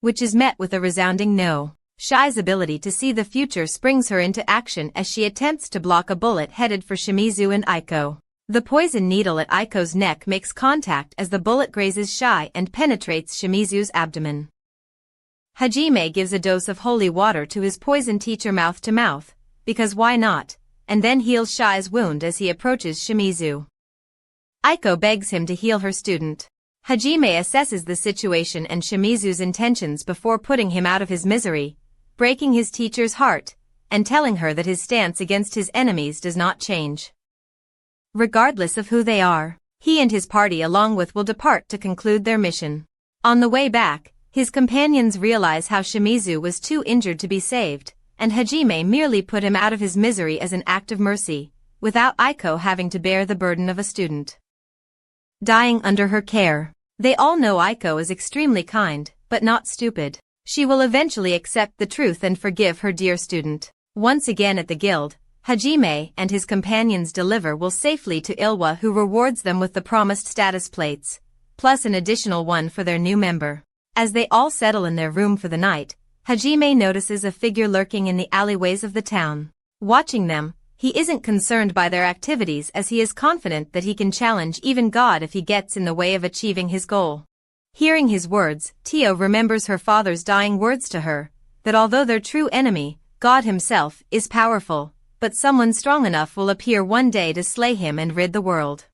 which is met with a resounding no. Shai's ability to see the future springs her into action as she attempts to block a bullet headed for Shimizu and Aiko. The poison needle at Aiko's neck makes contact as the bullet grazes Shai and penetrates Shimizu's abdomen. Hajime gives a dose of holy water to his poison teacher mouth to mouth, because why not, and then heals Shai's wound as he approaches Shimizu. Aiko begs him to heal her student. Hajime assesses the situation and Shimizu's intentions before putting him out of his misery, breaking his teacher's heart, and telling her that his stance against his enemies does not change, regardless of who they are. He and his party along with will depart to conclude their mission. On the way back, his companions realize how Shimizu was too injured to be saved, and Hajime merely put him out of his misery as an act of mercy, without Aiko having to bear the burden of a student dying under her care. They all know Aiko is extremely kind, but not stupid. She will eventually accept the truth and forgive her dear student. Once again at the guild, Hajime and his companions deliver Will safely to Ilwa, who rewards them with the promised status plates, plus an additional one for their new member. As they all settle in their room for the night, Hajime notices a figure lurking in the alleyways of the town. Watching them, he isn't concerned by their activities as he is confident that he can challenge even God if he gets in the way of achieving his goal. Hearing his words, Tio remembers her father's dying words to her, that although their true enemy, God himself, is powerful, but someone strong enough will appear one day to slay him and rid the world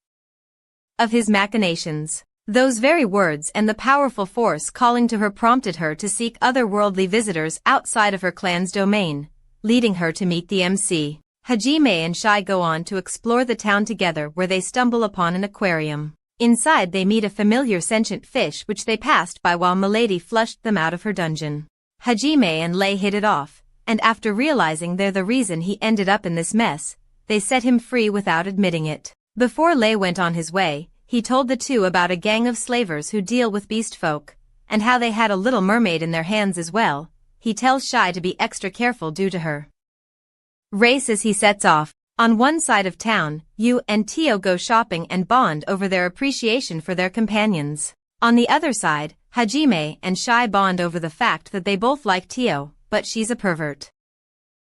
of his machinations. Those very words and the powerful force calling to her prompted her to seek otherworldly visitors outside of her clan's domain, leading her to meet the MC. Hajime and Shai go on to explore the town together, where they stumble upon an aquarium. Inside they meet a familiar sentient fish which they passed by while Milady flushed them out of her dungeon. Hajime and Lei hit it off, and after realizing they're the reason he ended up in this mess, they set him free without admitting it. Before Lei went on his way, he told the two about a gang of slavers who deal with beast folk, and how they had a little mermaid in their hands as well. He tells Shai to be extra careful due to her race as he sets off. On one side of town, Yu and Tio go shopping and bond over their appreciation for their companions. On the other side, Hajime and Shai bond over the fact that they both like Tio, but she's a pervert.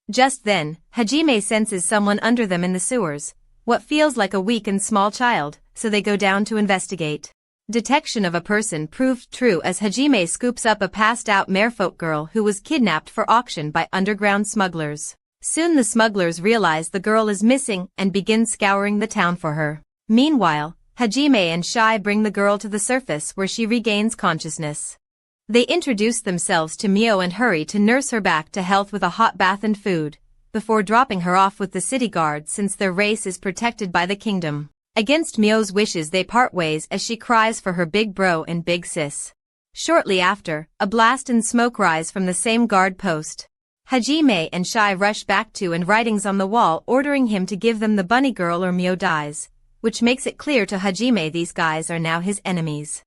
Just then, Hajime senses someone under them in the sewers, what feels like a weak and small child, so they go down to investigate. Detection of a person proved true as Hajime scoops up a passed-out merfolk girl who was kidnapped for auction by underground smugglers. Soon the smugglers realize the girl is missing and begin scouring the town for her. Meanwhile, Hajime and Shai bring the girl to the surface where she regains consciousness. They introduce themselves to Mio and hurry to nurse her back to health with a hot bath and food, before dropping her off with the city guard since their race is protected by the kingdom. Against Mio's wishes they part ways as she cries for her big bro and big sis. Shortly after, a blast and smoke rise from the same guard post. Hajime and Shai rush back to and writings on the wall ordering him to give them the bunny girl or Mio dies, which makes it clear to Hajime these guys are now his enemies.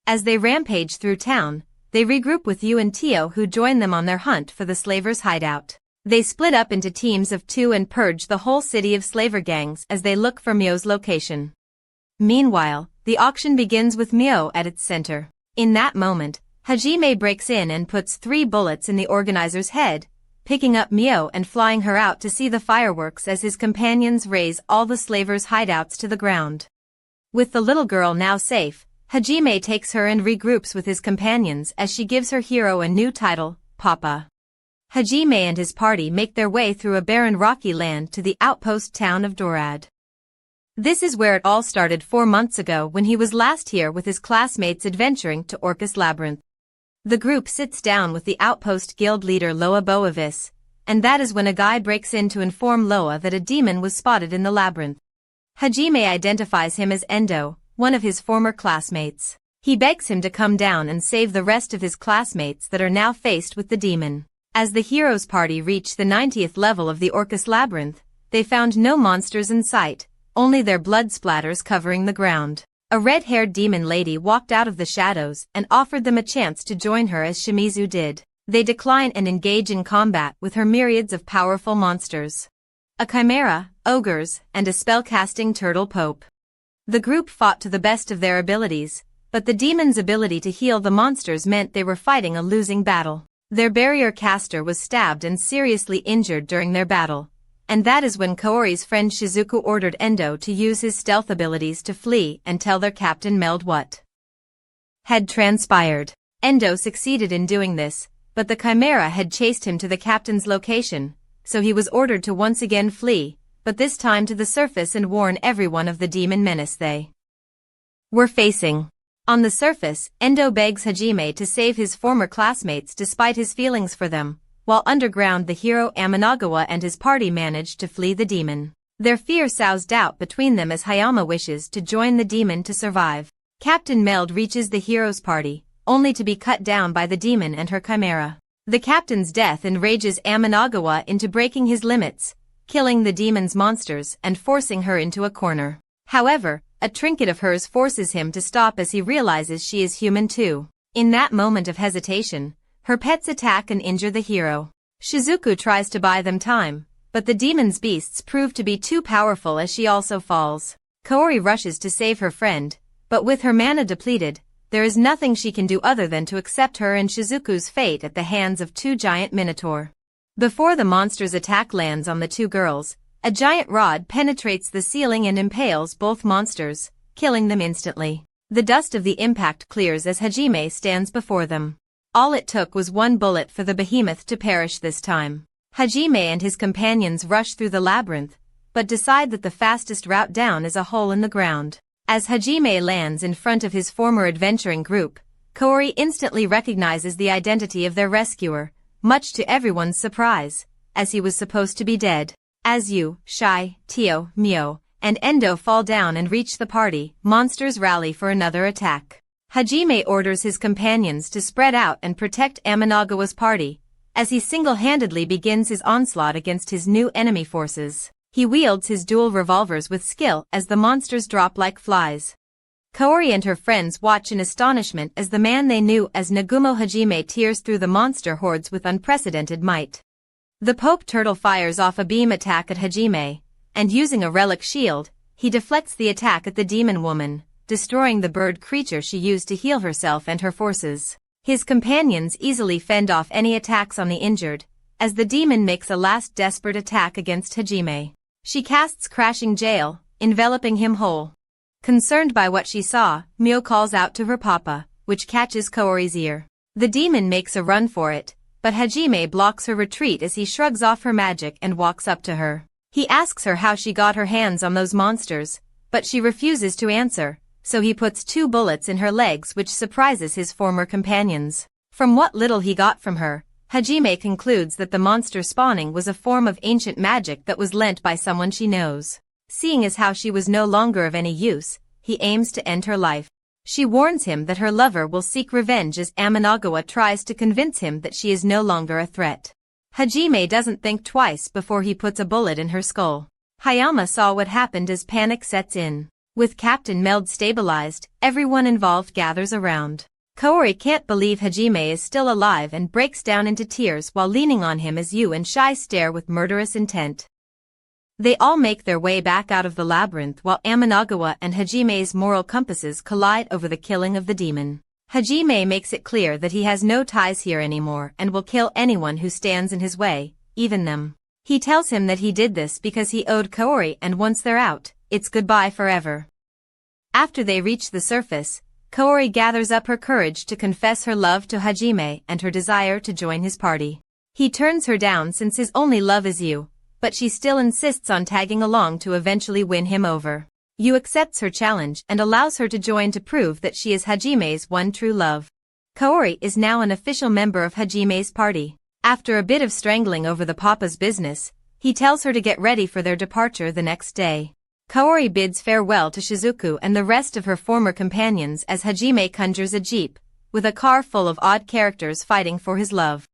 As they rampage through town, they regroup with Yu and Tio who join them on their hunt for the slavers' hideout. They split up into teams of 2 and purge the whole city of slaver gangs as they look for Mio's location. Meanwhile, the auction begins with Mio at its center. In that moment, Hajime breaks in and puts 3 bullets in the organizer's head, picking up Mio and flying her out to see the fireworks as his companions raze all the slavers' hideouts to the ground. With the little girl now safe, Hajime takes her and regroups with his companions as she gives her hero a new title, Papa. Hajime and his party make their way through a barren rocky land to the outpost town of Dorad. This is where it all started 4 months ago when he was last here with his classmates adventuring to Orcus Labyrinth. The group sits down with the outpost guild leader Loa Boavis, and that is when a guy breaks in to inform Loa that a demon was spotted in the labyrinth. Hajime identifies him as Endo, one of his former classmates. He begs him to come down and save the rest of his classmates that are now faced with the demon. As the heroes' party reached the 90th level of the Orcus Labyrinth, they found no monsters in sight, only their blood splatters covering the ground. A red-haired demon lady walked out of the shadows and offered them a chance to join her as Shimizu did. They decline and engage in combat with her myriads of powerful monsters. A chimera, ogres, and a spell-casting turtle pope. The group fought to the best of their abilities, but the demon's ability to heal the monsters meant they were fighting a losing battle. Their barrier caster was stabbed and seriously injured during their battle, and that is when Kaori's friend Shizuku ordered Endo to use his stealth abilities to flee and tell their captain Meld what had transpired. Endo succeeded in doing this, but the chimera had chased him to the captain's location, so he was ordered to once again flee, but this time to the surface and warn everyone of the demon menace they were facing. On the surface, Endo begs Hajime to save his former classmates despite his feelings for them, while underground the hero Amanagawa and his party manage to flee the demon. Their fear sows doubt between them as Hayama wishes to join the demon to survive. Captain Meld reaches the hero's party, only to be cut down by the demon and her chimera. The captain's death enrages Amanagawa into breaking his limits, killing the demon's monsters and forcing her into a corner. However, a trinket of hers forces him to stop as he realizes she is human too. In that moment of hesitation, her pets attack and injure the hero. Shizuku tries to buy them time, but the demon's beasts prove to be too powerful as she also falls. Kaori rushes to save her friend, but with her mana depleted, there is nothing she can do other than to accept her and Shizuku's fate at the hands of 2 giant minotaur. Before the monster's attack lands on the 2 girls, a giant rod penetrates the ceiling and impales both monsters, killing them instantly. The dust of the impact clears as Hajime stands before them. All it took was one bullet for the behemoth to perish this time. Hajime and his companions rush through the labyrinth, but decide that the fastest route down is a hole in the ground. As Hajime lands in front of his former adventuring group, Kaori instantly recognizes the identity of their rescuer, much to everyone's surprise, as he was supposed to be dead. As Yu, Shai, Tio, Mio, and Endo fall down and reach the party, monsters rally for another attack. Hajime orders his companions to spread out and protect Amanagawa's party, as he single-handedly begins his onslaught against his new enemy forces. He wields his dual revolvers with skill as the monsters drop like flies. Kaori and her friends watch in astonishment as the man they knew as Nagumo Hajime tears through the monster hordes with unprecedented might. The Pope Turtle fires off a beam attack at Hajime, and using a relic shield, he deflects the attack at the demon woman, destroying the bird creature she used to heal herself and her forces. His companions easily fend off any attacks on the injured, as the demon makes a last desperate attack against Hajime. She casts Crashing Jail, enveloping him whole. Concerned by what she saw, Mio calls out to her papa, which catches Kaori's ear. The demon makes a run for it, but Hajime blocks her retreat as he shrugs off her magic and walks up to her. He asks her how she got her hands on those monsters, but she refuses to answer, so he puts 2 bullets in her legs, which surprises his former companions. From what little he got from her, Hajime concludes that the monster spawning was a form of ancient magic that was lent by someone she knows. Seeing as how she was no longer of any use, he aims to end her life. She warns him that her lover will seek revenge as Amanagawa tries to convince him that she is no longer a threat. Hajime doesn't think twice before he puts a bullet in her skull. Hayama saw what happened as panic sets in. With Captain Meld stabilized, everyone involved gathers around. Kaori can't believe Hajime is still alive and breaks down into tears while leaning on him as Yu and Shai stare with murderous intent. They all make their way back out of the labyrinth while Amanagawa and Hajime's moral compasses collide over the killing of the demon. Hajime makes it clear that he has no ties here anymore and will kill anyone who stands in his way, even them. He tells him that he did this because he owed Kaori, and once they're out, it's goodbye forever. After they reach the surface, Kaori gathers up her courage to confess her love to Hajime and her desire to join his party. He turns her down since his only love is Yu, but she still insists on tagging along to eventually win him over. Yu accepts her challenge and allows her to join to prove that she is Hajime's one true love. Kaori is now an official member of Hajime's party. After a bit of strangling over the papa's business, he tells her to get ready for their departure the next day. Kaori bids farewell to Shizuku and the rest of her former companions as Hajime conjures a jeep, with a car full of odd characters fighting for his love.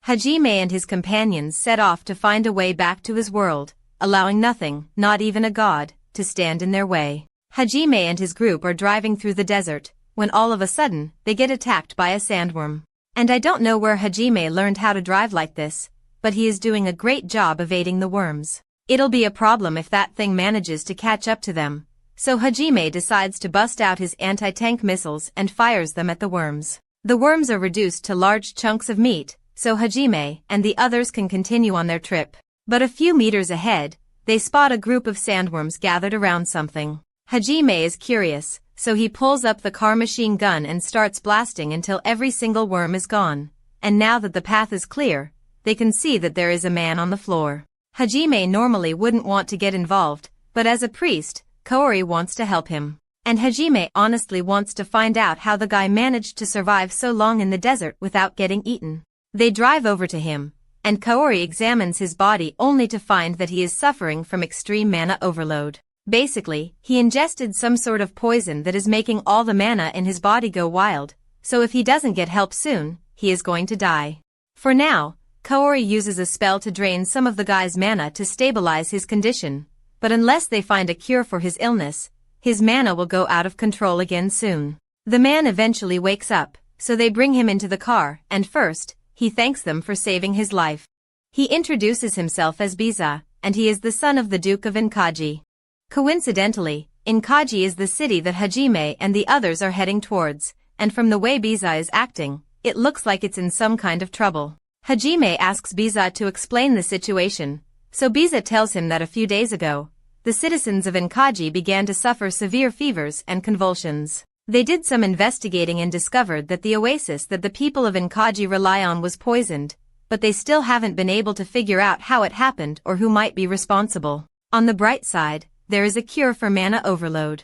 Hajime and his companions set off to find a way back to his world, allowing nothing, not even a god, to stand in their way. Hajime and his group are driving through the desert, when all of a sudden, they get attacked by a sandworm. And I don't know where Hajime learned how to drive like this, but he is doing a great job evading the worms. It'll be a problem if that thing manages to catch up to them, so Hajime decides to bust out his anti-tank missiles and fires them at the worms. The worms are reduced to large chunks of meat, so Hajime and the others can continue on their trip. But a few meters ahead, they spot a group of sandworms gathered around something. Hajime is curious, so he pulls up the car machine gun and starts blasting until every single worm is gone. And now that the path is clear, they can see that there is a man on the floor. Hajime normally wouldn't want to get involved, but as a priest, Kaori wants to help him. And Hajime honestly wants to find out how the guy managed to survive so long in the desert without getting eaten. They drive over to him, and Kaori examines his body only to find that he is suffering from extreme mana overload. Basically, he ingested some sort of poison that is making all the mana in his body go wild, so if he doesn't get help soon, he is going to die. For now, Kaori uses a spell to drain some of the guy's mana to stabilize his condition, but unless they find a cure for his illness, his mana will go out of control again soon. The man eventually wakes up, so they bring him into the car, and first, he thanks them for saving his life. He introduces himself as Biza, and he is the son of the Duke of Inkaji. Coincidentally, Inkaji is the city that Hajime and the others are heading towards, and from the way Biza is acting, it looks like it's in some kind of trouble. Hajime asks Biza to explain the situation, so Biza tells him that a few days ago, the citizens of Inkaji began to suffer severe fevers and convulsions. They did some investigating and discovered that the oasis that the people of Inkaji rely on was poisoned, but they still haven't been able to figure out how it happened or who might be responsible. On the bright side, there is a cure for mana overload.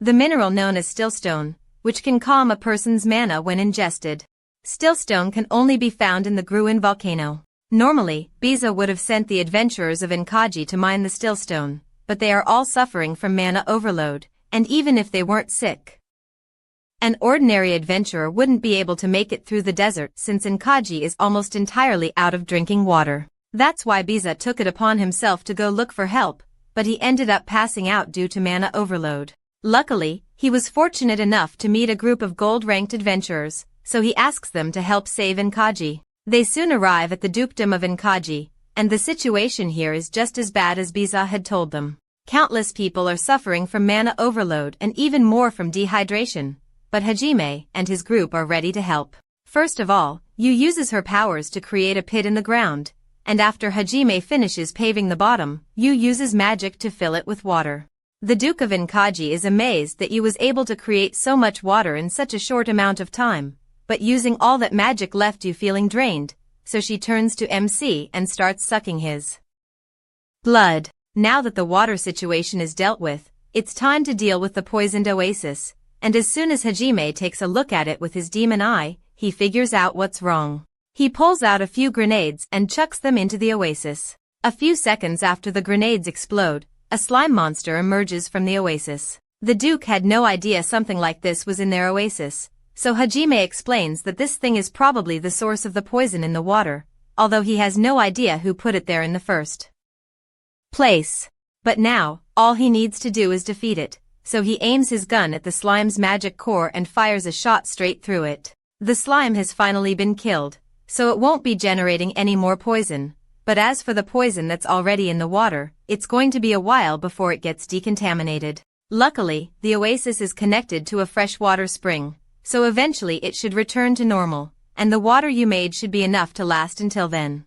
The mineral known as stillstone, which can calm a person's mana when ingested. Stillstone can only be found in the Gruin volcano. Normally, Biza would have sent the adventurers of Inkaji to mine the stillstone, but they are all suffering from mana overload, and even if they weren't sick, an ordinary adventurer wouldn't be able to make it through the desert since Inkaji is almost entirely out of drinking water. That's why Biza took it upon himself to go look for help, but he ended up passing out due to mana overload. Luckily, he was fortunate enough to meet a group of gold-ranked adventurers, so he asks them to help save Inkaji. They soon arrive at the dukedom of Inkaji, and the situation here is just as bad as Biza had told them. Countless people are suffering from mana overload and even more from dehydration, but Hajime and his group are ready to help. First of all, Yu uses her powers to create a pit in the ground, and after Hajime finishes paving the bottom, Yu uses magic to fill it with water. The Duke of Inkaji is amazed that Yu was able to create so much water in such a short amount of time, but using all that magic left Yu feeling drained, so she turns to MC and starts sucking his blood. Now that the water situation is dealt with, it's time to deal with the poisoned oasis, and as soon as Hajime takes a look at it with his demon eye, he figures out what's wrong. He pulls out a few grenades and chucks them into the oasis. A few seconds after the grenades explode, a slime monster emerges from the oasis. The Duke had no idea something like this was in their oasis, so Hajime explains that this thing is probably the source of the poison in the water, although he has no idea who put it there in the first place. But now, all he needs to do is defeat it, so he aims his gun at the slime's magic core and fires a shot straight through it. The slime has finally been killed, so it won't be generating any more poison, but as for the poison that's already in the water, it's going to be a while before it gets decontaminated. Luckily, the oasis is connected to a freshwater spring, so eventually it should return to normal, and the water you made should be enough to last until then.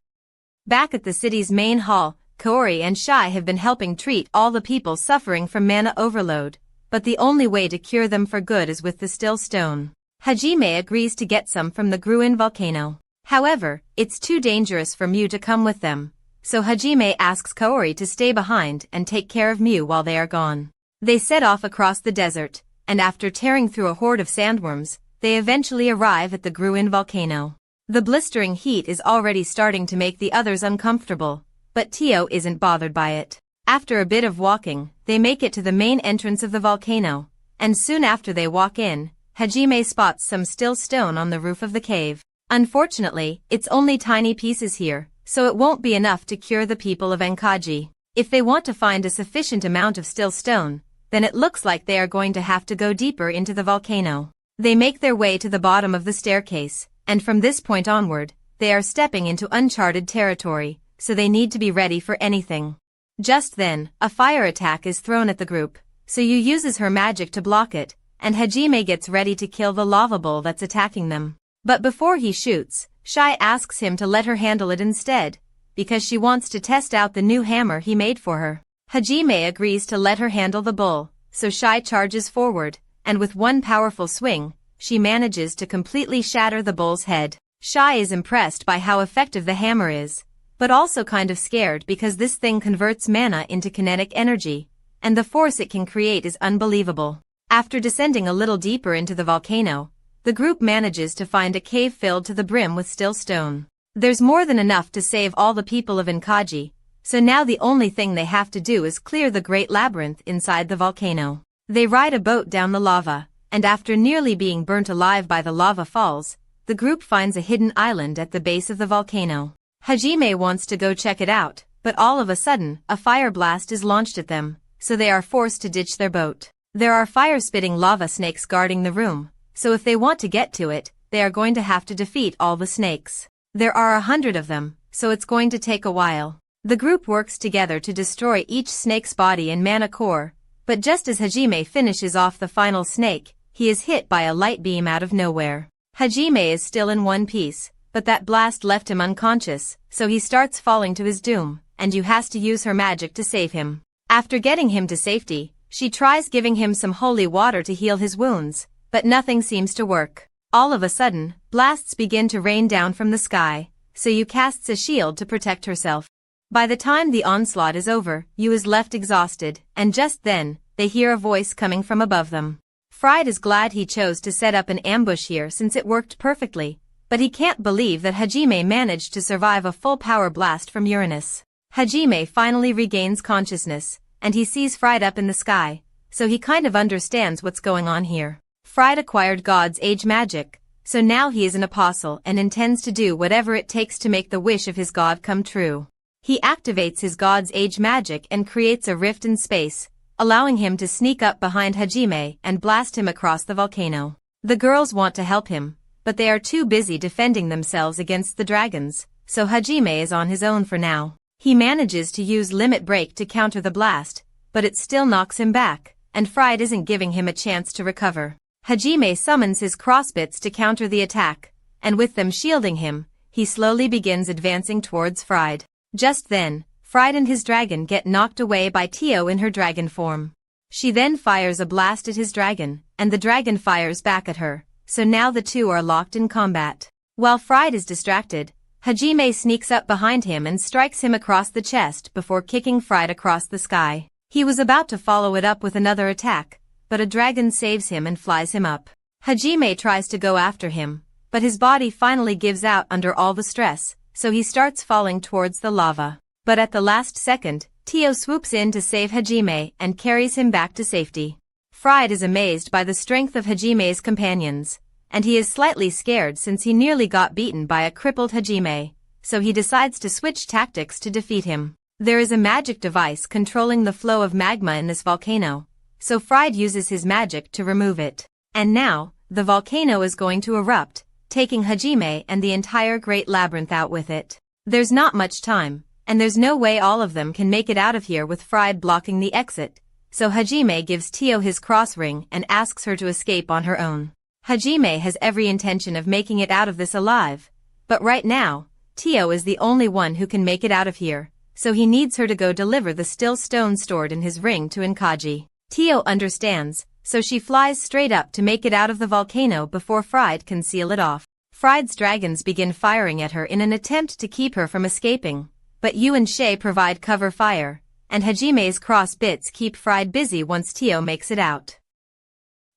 Back at the city's main hall, Kaori and Shai have been helping treat all the people suffering from mana overload, but the only way to cure them for good is with the still stone. Hajime agrees to get some from the Gruin volcano. However, it's too dangerous for Mew to come with them, so Hajime asks Kaori to stay behind and take care of Mew while they are gone. They set off across the desert, and after tearing through a horde of sandworms, they eventually arrive at the Gruin volcano. The blistering heat is already starting to make the others uncomfortable, but Tio isn't bothered by it. After a bit of walking, they make it to the main entrance of the volcano, and soon after they walk in, Hajime spots some still stone on the roof of the cave. Unfortunately, it's only tiny pieces here, so it won't be enough to cure the people of Enkaji. If they want to find a sufficient amount of still stone, then it looks like they are going to have to go deeper into the volcano. They make their way to the bottom of the staircase, and from this point onward, they are stepping into uncharted territory, so they need to be ready for anything. Just then, a fire attack is thrown at the group, so Yu uses her magic to block it, and Hajime gets ready to kill the lava bull that's attacking them. But before he shoots, Shai asks him to let her handle it instead, because she wants to test out the new hammer he made for her. Hajime agrees to let her handle the bull, so Shai charges forward, and with one powerful swing, she manages to completely shatter the bull's head. Shai is impressed by how effective the hammer is, but also kind of scared because this thing converts mana into kinetic energy, and the force it can create is unbelievable. After descending a little deeper into the volcano, the group manages to find a cave filled to the brim with still stone. There's more than enough to save all the people of Inkaji, so now the only thing they have to do is clear the great labyrinth inside the volcano. They ride a boat down the lava, and after nearly being burnt alive by the lava falls, the group finds a hidden island at the base of the volcano. Hajime wants to go check it out, but all of a sudden, a fire blast is launched at them, so they are forced to ditch their boat. There are fire-spitting lava snakes guarding the room, so if they want to get to it, they are going to have to defeat all the snakes. There are 100 of them, so it's going to take a while. The group works together to destroy each snake's body and mana core, but just as Hajime finishes off the final snake, he is hit by a light beam out of nowhere. Hajime is still in one piece, but that blast left him unconscious, so he starts falling to his doom, and Yu has to use her magic to save him. After getting him to safety, She tries giving him some holy water to heal his wounds, but nothing seems to work. All of a sudden, blasts begin to rain down from the sky, so Yu casts a shield to protect herself. By the time the onslaught is over, Yu is left exhausted, and just then, they hear a voice coming from above them. Fried is glad he chose to set up an ambush here since it worked perfectly, but he can't believe that Hajime managed to survive a full power blast from Uranus. Hajime finally regains consciousness, and he sees Fried up in the sky, so he kind of understands what's going on here. Fried acquired God's age magic, so now he is an apostle and intends to do whatever it takes to make the wish of his God come true. He activates his God's age magic and creates a rift in space, allowing him to sneak up behind Hajime and blast him across the volcano. The girls want to help him, but they are too busy defending themselves against the dragons, so Hajime is on his own for now. He manages to use limit break to counter the blast, but it still knocks him back, and Fried isn't giving him a chance to recover. Hajime summons his crossbits to counter the attack, and with them shielding him, he slowly begins advancing towards Fried. Just then, Fried and his dragon get knocked away by Tio in her dragon form. She then fires a blast at his dragon, and the dragon fires back at her, so now the two are locked in combat. While Fried is distracted, Hajime sneaks up behind him and strikes him across the chest before kicking Fried across the sky. He was about to follow it up with another attack, but a dragon saves him and flies him up. Hajime tries to go after him, but his body finally gives out under all the stress, so he starts falling towards the lava. But at the last second, Tio swoops in to save Hajime and carries him back to safety. Fried is amazed by the strength of Hajime's companions, and he is slightly scared since he nearly got beaten by a crippled Hajime, so he decides to switch tactics to defeat him. There is a magic device controlling the flow of magma in this volcano, so Fried uses his magic to remove it. And now, the volcano is going to erupt, taking Hajime and the entire Great Labyrinth out with it. There's not much time, and there's no way all of them can make it out of here with Fried blocking the exit, so Hajime gives Tio his cross ring and asks her to escape on her own. Hajime has every intention of making it out of this alive, but right now, Tio is the only one who can make it out of here, so he needs her to go deliver the still stone stored in his ring to Inkaji. Tio understands, so she flies straight up to make it out of the volcano before Fried can seal it off. Fried's dragons begin firing at her in an attempt to keep her from escaping, but Yu and Shay provide cover fire, and Hajime's cross bits keep Fried busy once Tio makes it out.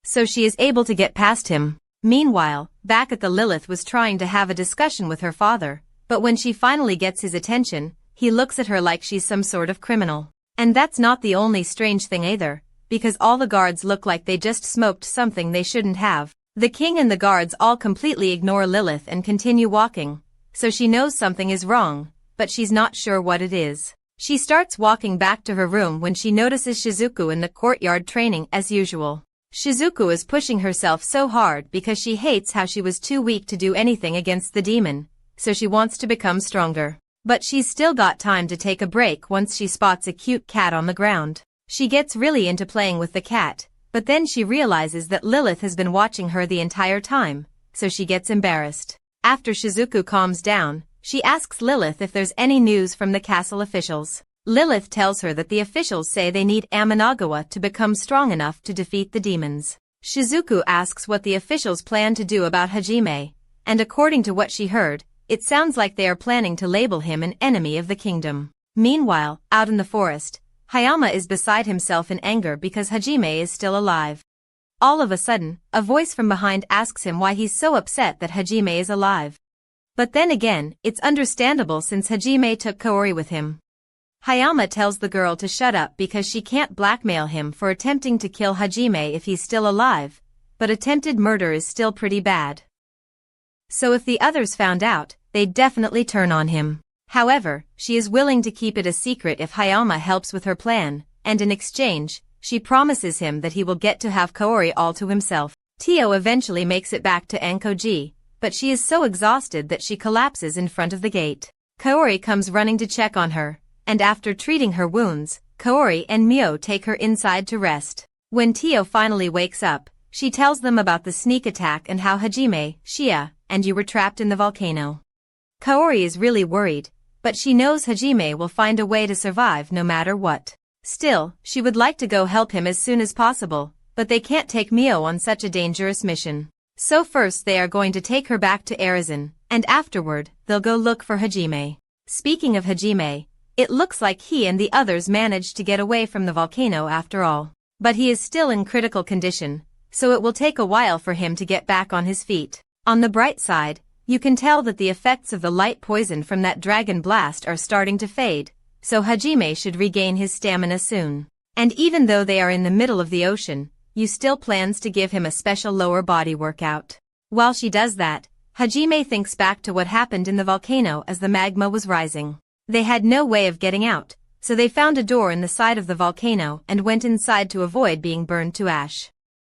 So she is able to get past him. Meanwhile, back at the Lilith was trying to have a discussion with her father, but when she finally gets his attention, he looks at her like she's some sort of criminal. And that's not the only strange thing either, because all the guards look like they just smoked something they shouldn't have. The king and the guards all completely ignore Lilith and continue walking, so she knows something is wrong, but she's not sure what it is. She starts walking back to her room when she notices Shizuku in the courtyard training as usual. Shizuku is pushing herself so hard because she hates how she was too weak to do anything against the demon, so she wants to become stronger. But she's still got time to take a break once she spots a cute cat on the ground. She gets really into playing with the cat, but then she realizes that Lilith has been watching her the entire time, so she gets embarrassed. After Shizuku calms down, she asks Lilith if there's any news from the castle officials. Lilith tells her that the officials say they need Amanagawa to become strong enough to defeat the demons. Shizuku asks what the officials plan to do about Hajime, and according to what she heard, it sounds like they are planning to label him an enemy of the kingdom. Meanwhile, out in the forest, Hayama is beside himself in anger because Hajime is still alive. All of a sudden, a voice from behind asks him why he's so upset that Hajime is alive. But then again, it's understandable since Hajime took Kaori with him. Hayama tells the girl to shut up because she can't blackmail him for attempting to kill Hajime if he's still alive, but attempted murder is still pretty bad. So if the others found out, they'd definitely turn on him. However, she is willing to keep it a secret if Hayama helps with her plan, and in exchange, she promises him that he will get to have Kaori all to himself. Tio eventually makes it back to Ankoji, but she is so exhausted that she collapses in front of the gate. Kaori comes running to check on her, and after treating her wounds, Kaori and Mio take her inside to rest. When Tio finally wakes up, she tells them about the sneak attack and how Hajime, Shia, and Yu were trapped in the volcano. Kaori is really worried, but she knows Hajime will find a way to survive no matter what. Still, she would like to go help him as soon as possible, but they can't take Mio on such a dangerous mission. So first they are going to take her back to Zdradzony, and afterward, they'll go look for Hajime. Speaking of Hajime, it looks like he and the others managed to get away from the volcano after all. But he is still in critical condition, so it will take a while for him to get back on his feet. On the bright side, you can tell that the effects of the light poison from that dragon blast are starting to fade, so Hajime should regain his stamina soon. And even though they are in the middle of the ocean, Yu still plans to give him a special lower body workout. While she does that, Hajime thinks back to what happened in the volcano as the magma was rising. They had no way of getting out, so they found a door in the side of the volcano and went inside to avoid being burned to ash.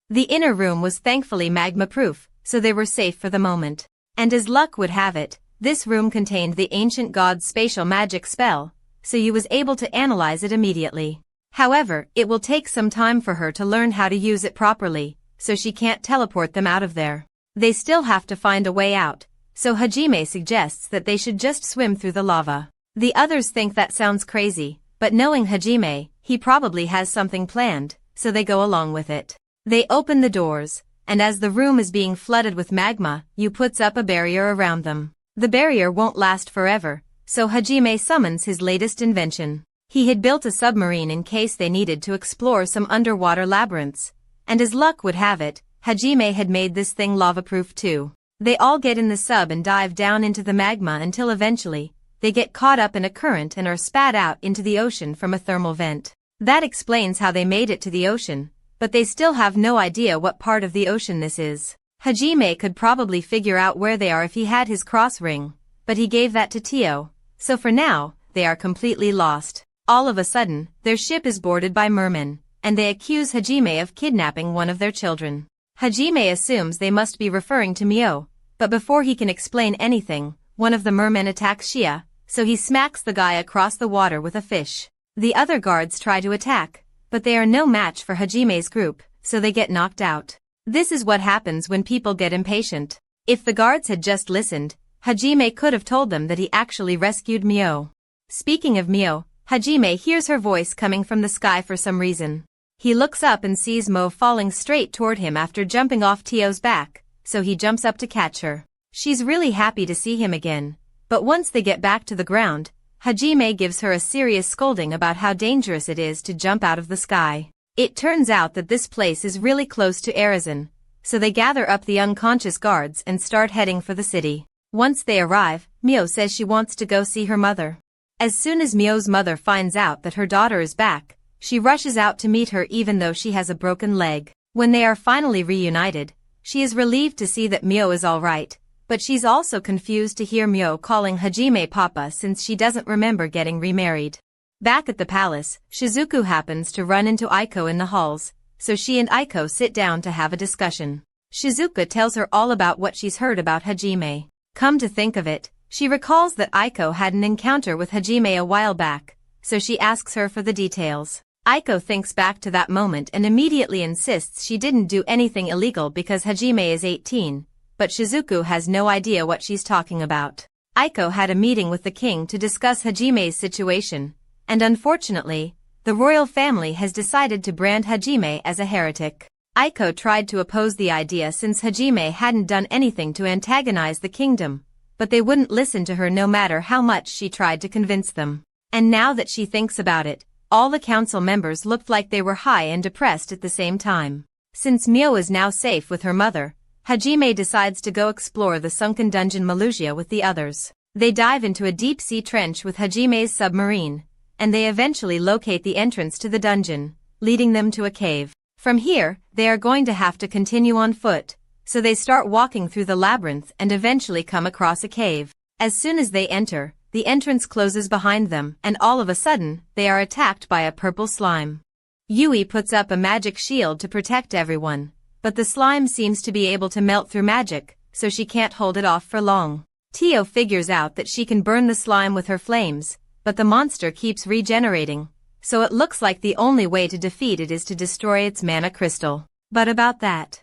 The inner room was thankfully magma-proof, so they were safe for the moment. And as luck would have it, this room contained the ancient god's spatial magic spell, so Yu was able to analyze it immediately. However, it will take some time for her to learn how to use it properly, so she can't teleport them out of there. They still have to find a way out, so Hajime suggests that they should just swim through the lava. The others think that sounds crazy, but knowing Hajime, he probably has something planned, so they go along with it. They open the doors, and as the room is being flooded with magma, Yu puts up a barrier around them. The barrier won't last forever, so Hajime summons his latest invention. He had built a submarine in case they needed to explore some underwater labyrinths, and as luck would have it, Hajime had made this thing lava-proof too. They all get in the sub and dive down into the magma until eventually, they get caught up in a current and are spat out into the ocean from a thermal vent. That explains how they made it to the ocean, but they still have no idea what part of the ocean this is. Hajime could probably figure out where they are if he had his cross ring, but he gave that to Tio, so for now, they are completely lost. All of a sudden, their ship is boarded by mermen, and they accuse Hajime of kidnapping one of their children. Hajime assumes they must be referring to Mio, but before he can explain anything, one of the mermen attacks Shia, so he smacks the guy across the water with a fish. The other guards try to attack, but they are no match for Hajime's group, so they get knocked out. This is what happens when people get impatient. If the guards had just listened, Hajime could have told them that he actually rescued Mio. Speaking of Mio, Hajime hears her voice coming from the sky for some reason. He looks up and sees Mo falling straight toward him after jumping off Tio's back, so he jumps up to catch her. She's really happy to see him again, but once they get back to the ground, Hajime gives her a serious scolding about how dangerous it is to jump out of the sky. It turns out that this place is really close to Zdradzony, so they gather up the unconscious guards and start heading for the city. Once they arrive, Mio says she wants to go see her mother. As soon as Mio's mother finds out that her daughter is back, she rushes out to meet her even though she has a broken leg. When they are finally reunited, she is relieved to see that Mio is alright, but she's also confused to hear Mio calling Hajime Papa since she doesn't remember getting remarried. Back at the palace, Shizuku happens to run into Aiko in the halls, so she and Aiko sit down to have a discussion. Shizuka tells her all about what she's heard about Hajime. Come to think of it, she recalls that Aiko had an encounter with Hajime a while back, so she asks her for the details. Aiko thinks back to that moment and immediately insists she didn't do anything illegal because Hajime is 18, but Shizuku has no idea what she's talking about. Aiko had a meeting with the king to discuss Hajime's situation, and unfortunately, the royal family has decided to brand Hajime as a heretic. Aiko tried to oppose the idea since Hajime hadn't done anything to antagonize the kingdom, but they wouldn't listen to her no matter how much she tried to convince them. And now that she thinks about it, all the council members looked like they were high and depressed at the same time. Since Mio is now safe with her mother, Hajime decides to go explore the sunken dungeon Malusia with the others. They dive into a deep-sea trench with Hajime's submarine, and they eventually locate the entrance to the dungeon, leading them to a cave. From here, they are going to have to continue on foot, so they start walking through the labyrinth and eventually come across a cave. As soon as they enter, the entrance closes behind them and all of a sudden, they are attacked by a purple slime. Yui puts up a magic shield to protect everyone, but the slime seems to be able to melt through magic, so she can't hold it off for long. Tio figures out that she can burn the slime with her flames, but the monster keeps regenerating, so it looks like the only way to defeat it is to destroy its mana crystal. But about that,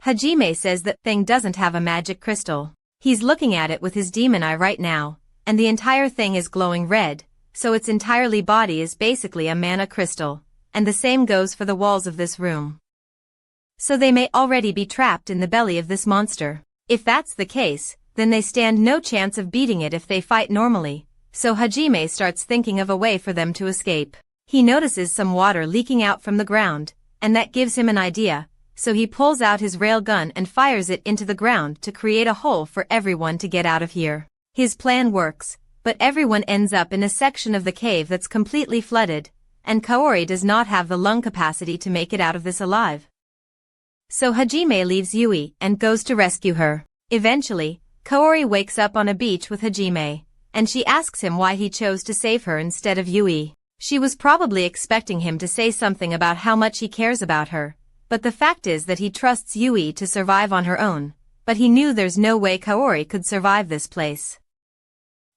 Hajime says that thing doesn't have a magic crystal. He's looking at it with his demon eye right now, and the entire thing is glowing red, so its entirely body is basically a mana crystal, and the same goes for the walls of this room. So they may already be trapped in the belly of this monster. If that's the case, then they stand no chance of beating it if they fight normally, so Hajime starts thinking of a way for them to escape. He notices some water leaking out from the ground, and that gives him an idea, so he pulls out his railgun and fires it into the ground to create a hole for everyone to get out of here. His plan works, but everyone ends up in a section of the cave that's completely flooded, and Kaori does not have the lung capacity to make it out of this alive. So Hajime leaves Yui and goes to rescue her. Eventually, Kaori wakes up on a beach with Hajime, and she asks him why he chose to save her instead of Yui. She was probably expecting him to say something about how much he cares about her, but the fact is that he trusts Yui to survive on her own, but he knew there's no way Kaori could survive this place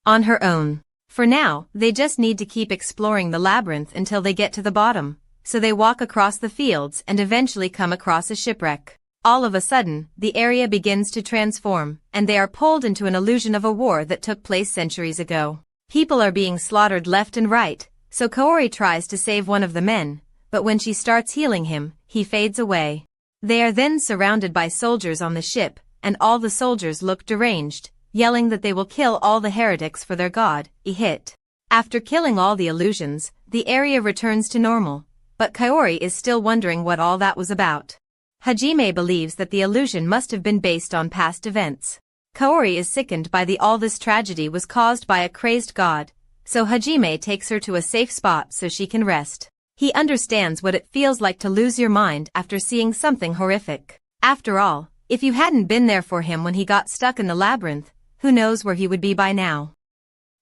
on her own. For now, they just need to keep exploring the labyrinth until they get to the bottom, so they walk across the fields and eventually come across a shipwreck. All of a sudden, the area begins to transform, and they are pulled into an illusion of a war that took place centuries ago. People are being slaughtered left and right, so Kaori tries to save one of the men, but when she starts healing him, he fades away. They are then surrounded by soldiers on the ship, and all the soldiers look deranged, yelling that they will kill all the heretics for their god, Ihit. After killing all the illusions, the area returns to normal, but Kaori is still wondering what all that was about. Hajime believes that the illusion must have been based on past events. Kaori is sickened by all this tragedy was caused by a crazed god, so Hajime takes her to a safe spot so she can rest. He understands what it feels like to lose your mind after seeing something horrific. After all, if you hadn't been there for him when he got stuck in the labyrinth, who knows where he would be by now.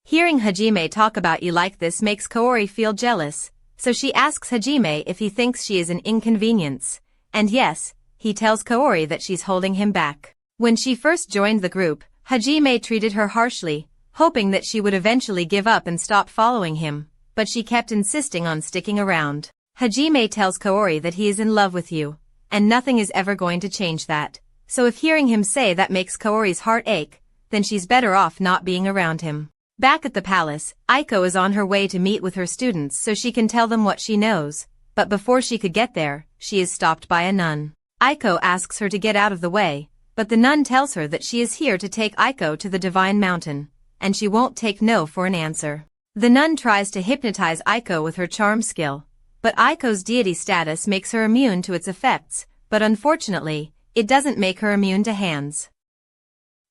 Hearing Hajime talk about you like this makes Kaori feel jealous, so she asks Hajime if he thinks she is an inconvenience, and yes, he tells Kaori that she's holding him back. When she first joined the group, Hajime treated her harshly, hoping that she would eventually give up and stop following him, but she kept insisting on sticking around. Hajime tells Kaori that he is in love with you, and nothing is ever going to change that, so if hearing him say that makes Kaori's heart ache, then she's better off not being around him. Back at the palace, Aiko is on her way to meet with her students so she can tell them what she knows, but before she could get there, she is stopped by a nun. Aiko asks her to get out of the way, but the nun tells her that she is here to take Aiko to the Divine Mountain, and she won't take no for an answer. The nun tries to hypnotize Aiko with her charm skill, but Aiko's deity status makes her immune to its effects, but unfortunately, it doesn't make her immune to hands.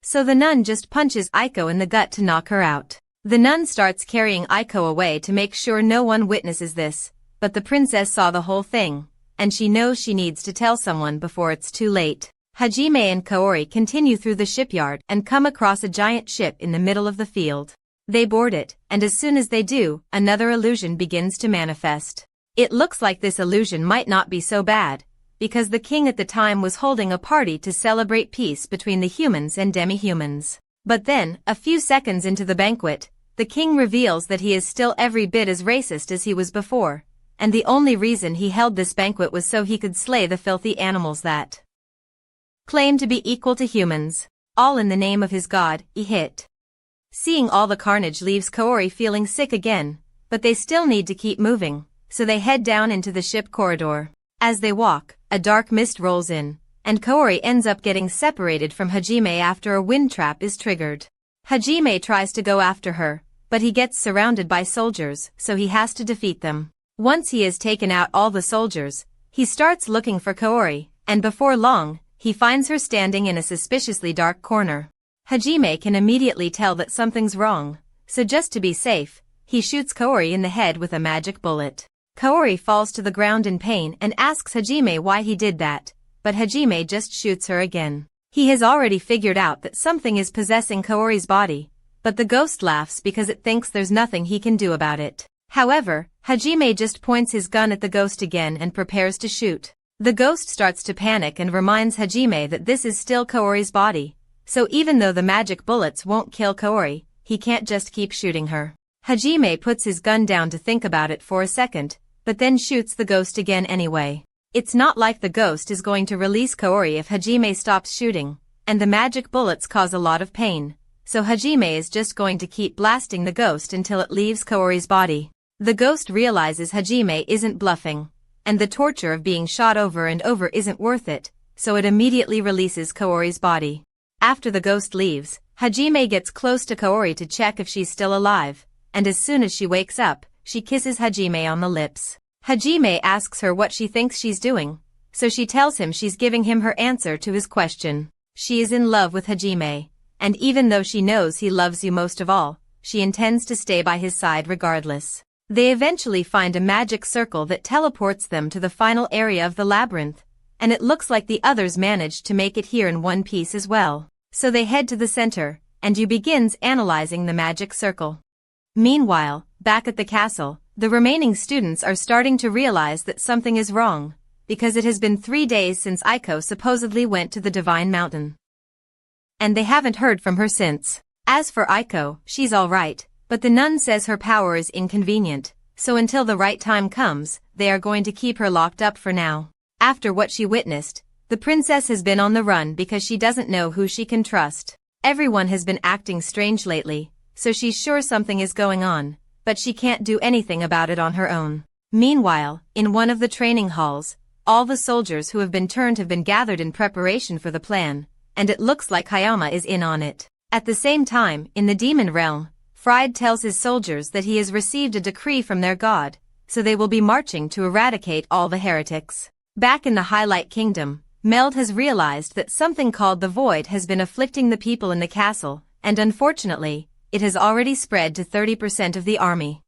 So the nun just punches Aiko in the gut to knock her out. The nun starts carrying Aiko away to make sure no one witnesses this, but the princess saw the whole thing, and she knows she needs to tell someone before it's too late. Hajime and Kaori continue through the shipyard and come across a giant ship in the middle of the field. They board it, and as soon as they do, another illusion begins to manifest. It looks like this illusion might not be so bad, because the king at the time was holding a party to celebrate peace between the humans and demi-humans. But then, a few seconds into the banquet, the king reveals that he is still every bit as racist as he was before, and the only reason he held this banquet was so he could slay the filthy animals that claim to be equal to humans, all in the name of his god, Ihit. Seeing all the carnage leaves Kaori feeling sick again, but they still need to keep moving, so they head down into the ship corridor. As they walk, a dark mist rolls in, and Kaori ends up getting separated from Hajime after a wind trap is triggered. Hajime tries to go after her, but he gets surrounded by soldiers, so he has to defeat them. Once he has taken out all the soldiers, he starts looking for Kaori, and before long, he finds her standing in a suspiciously dark corner. Hajime can immediately tell that something's wrong, so just to be safe, he shoots Kaori in the head with a magic bullet. Kaori falls to the ground in pain and asks Hajime why he did that, but Hajime just shoots her again. He has already figured out that something is possessing Kaori's body, but the ghost laughs because it thinks there's nothing he can do about it. However, Hajime just points his gun at the ghost again and prepares to shoot. The ghost starts to panic and reminds Hajime that this is still Kaori's body, so even though the magic bullets won't kill Kaori, he can't just keep shooting her. Hajime puts his gun down to think about it for a second, but then shoots the ghost again anyway. It's not like the ghost is going to release Kaori if Hajime stops shooting, and the magic bullets cause a lot of pain, so Hajime is just going to keep blasting the ghost until it leaves Kaori's body. The ghost realizes Hajime isn't bluffing, and the torture of being shot over and over isn't worth it, so it immediately releases Kaori's body. After the ghost leaves, Hajime gets close to Kaori to check if she's still alive, and as soon as she wakes up, she kisses Hajime on the lips. Hajime asks her what she thinks she's doing, so she tells him she's giving him her answer to his question. She is in love with Hajime, and even though she knows he loves you most of all, she intends to stay by his side regardless. They eventually find a magic circle that teleports them to the final area of the labyrinth, and it looks like the others managed to make it here in one piece as well. So they head to the center, and Yu begins analyzing the magic circle. Meanwhile, back at the castle, the remaining students are starting to realize that something is wrong, because it has been 3 days since Aiko supposedly went to the Divine Mountain. And they haven't heard from her since. As for Aiko, she's alright, but the nun says her power is inconvenient, so until the right time comes, they are going to keep her locked up for now. After what she witnessed, the princess has been on the run because she doesn't know who she can trust. Everyone has been acting strange lately, so she's sure something is going on, but she can't do anything about it on her own. Meanwhile, in one of the training halls, all the soldiers who have been turned have been gathered in preparation for the plan, and it looks like Hayama is in on it. At the same time, in the demon realm, Fried tells his soldiers that he has received a decree from their god, so they will be marching to eradicate all the heretics. Back in the Highlight Kingdom, Meld has realized that something called the Void has been afflicting the people in the castle, and unfortunately, it has already spread to 30% of the army,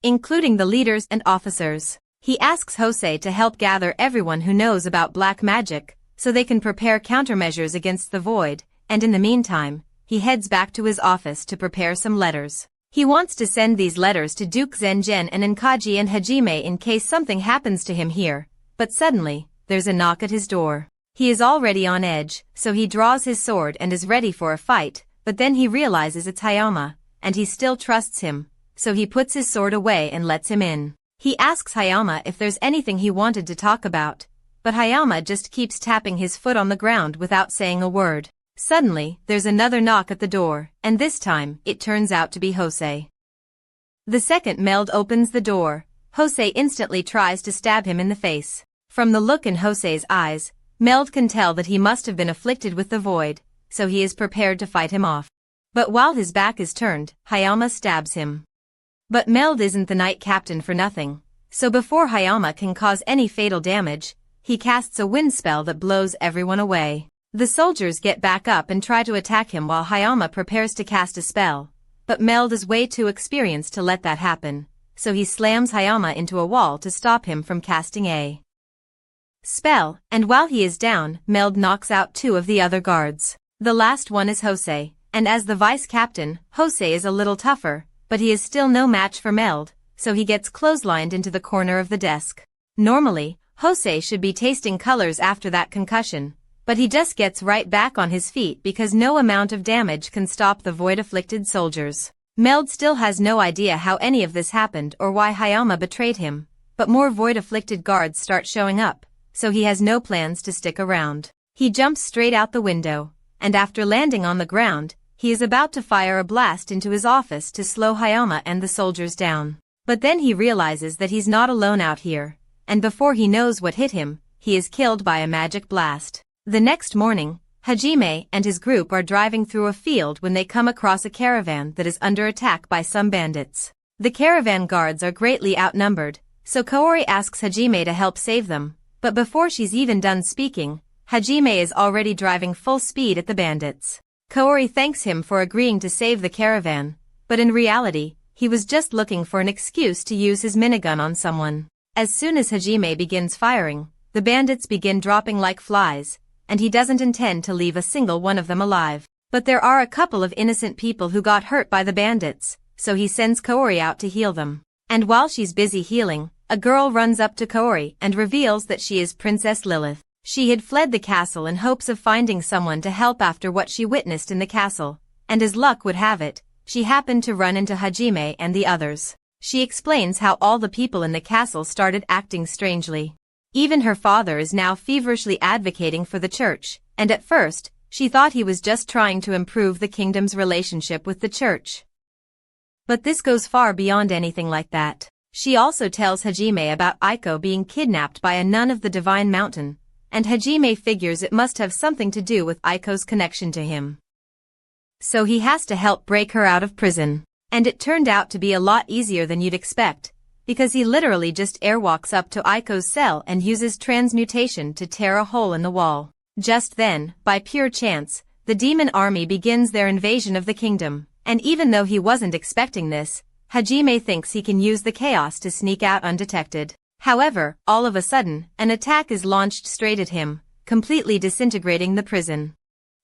including the leaders and officers. He asks Jose to help gather everyone who knows about black magic, so they can prepare countermeasures against the Void, and in the meantime, he heads back to his office to prepare some letters. He wants to send these letters to Duke Zengen and Nkaji and Hajime in case something happens to him here, but suddenly, there's a knock at his door. He is already on edge, so he draws his sword and is ready for a fight, but then he realizes it's Hayama, and he still trusts him, so he puts his sword away and lets him in. He asks Hayama if there's anything he wanted to talk about, but Hayama just keeps tapping his foot on the ground without saying a word. Suddenly, there's another knock at the door, and this time, it turns out to be Jose. The second Meld opens the door, Jose instantly tries to stab him in the face. From the look in Jose's eyes, Meld can tell that he must have been afflicted with the Void, so he is prepared to fight him off. But while his back is turned, Hayama stabs him. But Meld isn't the knight captain for nothing, so before Hayama can cause any fatal damage, he casts a wind spell that blows everyone away. The soldiers get back up and try to attack him while Hayama prepares to cast a spell, but Meld is way too experienced to let that happen, so he slams Hayama into a wall to stop him from casting a spell, and while he is down, Meld knocks out 2 of the other guards. The last one is Jose, and as the vice captain, Jose is a little tougher, but he is still no match for Meld, so he gets clotheslined into the corner of the desk. Normally, Jose should be tasting colors after that concussion, but he just gets right back on his feet because no amount of damage can stop the void-afflicted soldiers. Meld still has no idea how any of this happened or why Hayama betrayed him, but more void-afflicted guards start showing up, so he has no plans to stick around. He jumps straight out the window, and after landing on the ground, he is about to fire a blast into his office to slow Hayama and the soldiers down. But then he realizes that he's not alone out here, and before he knows what hit him, he is killed by a magic blast. The next morning, Hajime and his group are driving through a field when they come across a caravan that is under attack by some bandits. The caravan guards are greatly outnumbered, so Kaori asks Hajime to help save them, but before she's even done speaking, Hajime is already driving full speed at the bandits. Kaori thanks him for agreeing to save the caravan, but in reality, he was just looking for an excuse to use his minigun on someone. As soon as Hajime begins firing, the bandits begin dropping like flies, and he doesn't intend to leave a single one of them alive. But there are a couple of innocent people who got hurt by the bandits, so he sends Kaori out to heal them. And while she's busy healing, a girl runs up to Kaori and reveals that she is Princess Lilith. She had fled the castle in hopes of finding someone to help after what she witnessed in the castle, and as luck would have it, she happened to run into Hajime and the others. She explains how all the people in the castle started acting strangely. Even her father is now feverishly advocating for the church, and at first, She thought he was just trying to improve the kingdom's relationship with the church. But this goes far beyond anything like that. She also tells Hajime about Aiko being kidnapped by a nun of the Divine Mountain, and Hajime figures it must have something to do with Aiko's connection to him. So he has to help break her out of prison. And it turned out to be a lot easier than you'd expect, because he literally just airwalks up to Aiko's cell and uses transmutation to tear a hole in the wall. Just then, by pure chance, the demon army begins their invasion of the kingdom, and even though he wasn't expecting this, Hajime thinks he can use the chaos to sneak out undetected. However, all of a sudden, an attack is launched straight at him, completely disintegrating the prison.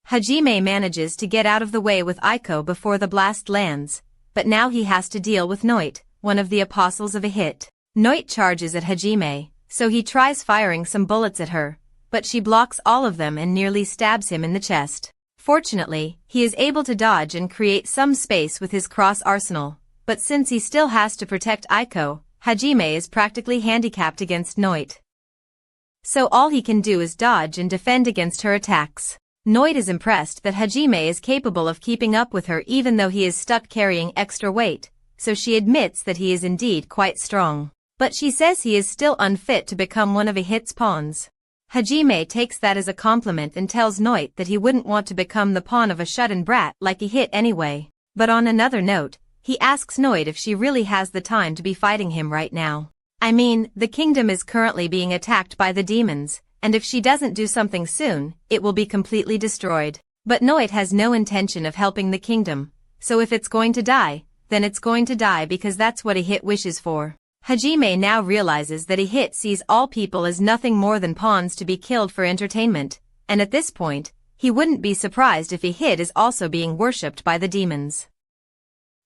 Hajime manages to get out of the way with Aiko before the blast lands, but now he has to deal with Noit, one of the apostles of a hit. Noit charges at Hajime, so he tries firing some bullets at her, but she blocks all of them and nearly stabs him in the chest. Fortunately, he is able to dodge and create some space with his cross arsenal, but since he still has to protect Aiko, Hajime is practically handicapped against Noit. So all he can do is dodge and defend against her attacks. Noit is impressed that Hajime is capable of keeping up with her even though he is stuck carrying extra weight, so she admits that he is indeed quite strong. But she says he is still unfit to become one of a hit's pawns. Hajime takes that as a compliment and tells Noit that he wouldn't want to become the pawn of a shut-in brat like a hit anyway. But on another note, he asks Noit if she really has the time to be fighting him right now. I mean, the kingdom is currently being attacked by the demons, and if she doesn't do something soon, it will be completely destroyed. But Noit has no intention of helping the kingdom, so if it's going to die, then it's going to die because that's what a hit wishes for. Hajime now realizes that a hit sees all people as nothing more than pawns to be killed for entertainment, and at this point, he wouldn't be surprised if a hit is also being worshipped by the demons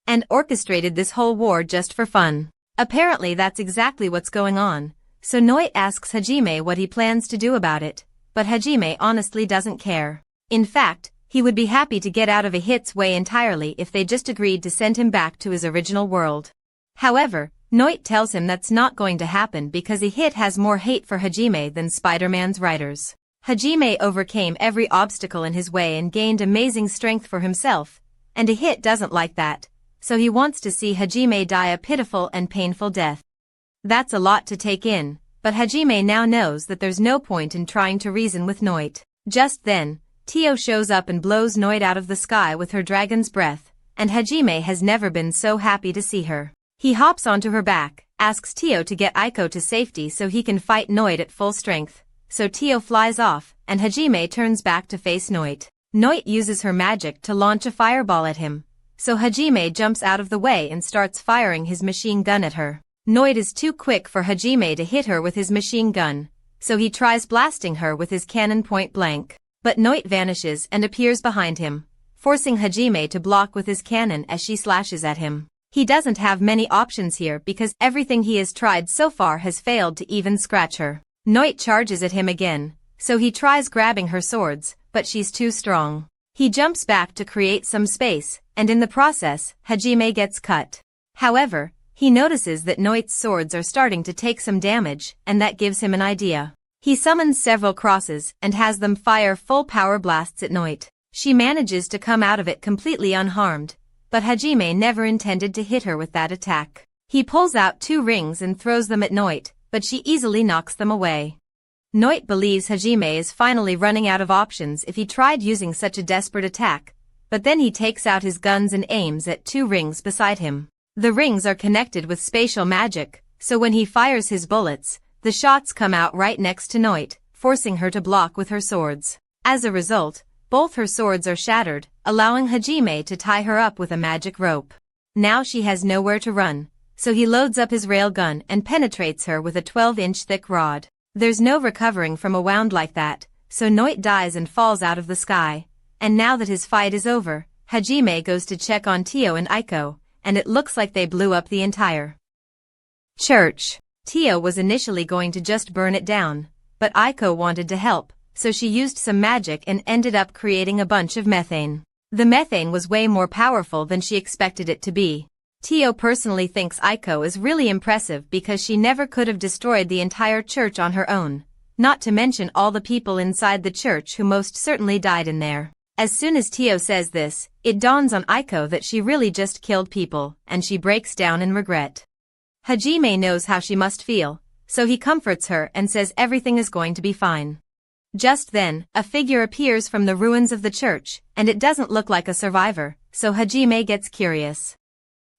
and orchestrated this whole war just for fun. Apparently that's exactly what's going on, so Noit asks Hajime what he plans to do about it, but Hajime honestly doesn't care. In fact, he would be happy to get out of a hit's way entirely if they just agreed to send him back to his original world. However, Noit tells him that's not going to happen because a hit has more hate for Hajime than Spider-Man's writers. Hajime overcame every obstacle in his way and gained amazing strength for himself, and a hit doesn't like that, so he wants to see Hajime die a pitiful and painful death. That's a lot to take in, but Hajime now knows that there's no point in trying to reason with Noit. Just then, Tio shows up and blows Noit out of the sky with her dragon's breath, and Hajime has never been so happy to see her. He hops onto her back, asks Tio to get Aiko to safety so he can fight Noit at full strength, so Tio flies off, and Hajime turns back to face Noit. Noit uses her magic to launch a fireball at him, so Hajime jumps out of the way and starts firing his machine gun at her. Noit is too quick for Hajime to hit her with his machine gun, so he tries blasting her with his cannon point blank, but Noit vanishes and appears behind him, forcing Hajime to block with his cannon as she slashes at him. He doesn't have many options here because everything he has tried so far has failed to even scratch her. Noit charges at him again, so he tries grabbing her swords, but she's too strong. He jumps back to create some space, and in the process, Hajime gets cut. However, he notices that Noit's swords are starting to take some damage, and that gives him an idea. He summons several crosses and has them fire full power blasts at Noit. She manages to come out of it completely unharmed, but Hajime never intended to hit her with that attack. He pulls out 2 rings and throws them at Noit, but she easily knocks them away. Noit believes Hajime is finally running out of options if he tried using such a desperate attack, but then he takes out his guns and aims at 2 rings beside him. The rings are connected with spatial magic, so when he fires his bullets, the shots come out right next to Noit, forcing her to block with her swords. As a result, both her swords are shattered, allowing Hajime to tie her up with a magic rope. Now she has nowhere to run, so he loads up his railgun and penetrates her with a 12-inch thick rod. There's no recovering from a wound like that, so Noit dies and falls out of the sky. And now that his fight is over, Hajime goes to check on Tio and Aiko, and it looks like they blew up the entire church. Tio was initially going to just burn it down, but Aiko wanted to help, so she used some magic and ended up creating a bunch of methane. The methane was way more powerful than she expected it to be. Tio personally thinks Aiko is really impressive because she never could have destroyed the entire church on her own, not to mention all the people inside the church who most certainly died in there. As soon as Tio says this, it dawns on Aiko that she really just killed people, and she breaks down in regret. Hajime knows how she must feel, so he comforts her and says everything is going to be fine. Just then, a figure appears from the ruins of the church, and it doesn't look like a survivor, so Hajime gets curious.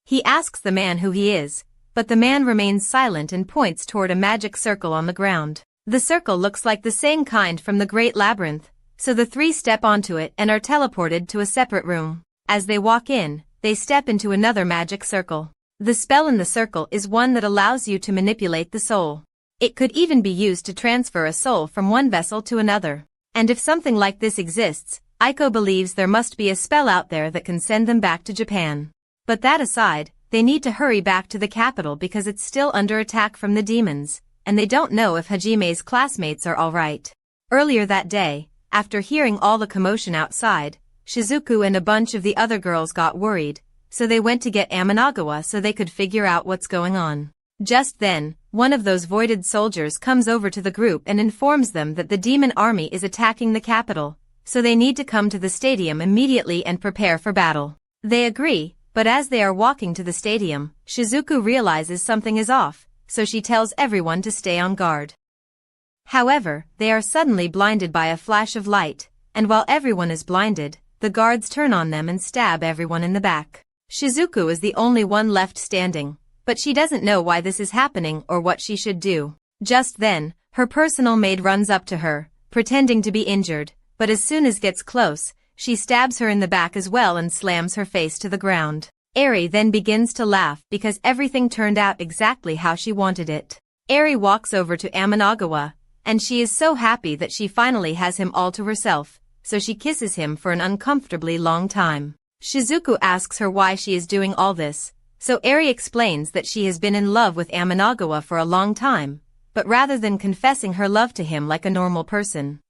He asks the man who he is, but the man remains silent and points toward a magic circle on the ground. The circle looks like the same kind from the Great Labyrinth, so the three step onto it and are teleported to a separate room. As they walk in, they step into another magic circle. The spell in the circle is one that allows you to manipulate the soul. It could even be used to transfer a soul from one vessel to another. And if something like this exists, Aiko believes there must be a spell out there that can send them back to Japan. But that aside, they need to hurry back to the capital because it's still under attack from the demons, and they don't know if Hajime's classmates are alright. Earlier that day, after hearing all the commotion outside, Shizuku and a bunch of the other girls got worried, so they went to get Amanagawa so they could figure out what's going on. Just then, one of those voided soldiers comes over to the group and informs them that the demon army is attacking the capital, so they need to come to the stadium immediately and prepare for battle. They agree, but as they are walking to the stadium, Shizuku realizes something is off, so she tells everyone to stay on guard. However, they are suddenly blinded by a flash of light, and while everyone is blinded, the guards turn on them and stab everyone in the back. Shizuku is the only one left standing, but she doesn't know why this is happening or what she should do. Just then, her personal maid runs up to her, pretending to be injured, but as soon as gets close, she stabs her in the back as well and slams her face to the ground. Eri then begins to laugh because everything turned out exactly how she wanted it. Eri walks over to Amanagawa, and she is so happy that she finally has him all to herself, so she kisses him for an uncomfortably long time. Shizuku asks her why she is doing all this, so Eri explains that she has been in love with Amanagawa for a long time, but rather than confessing her love to him like a normal person,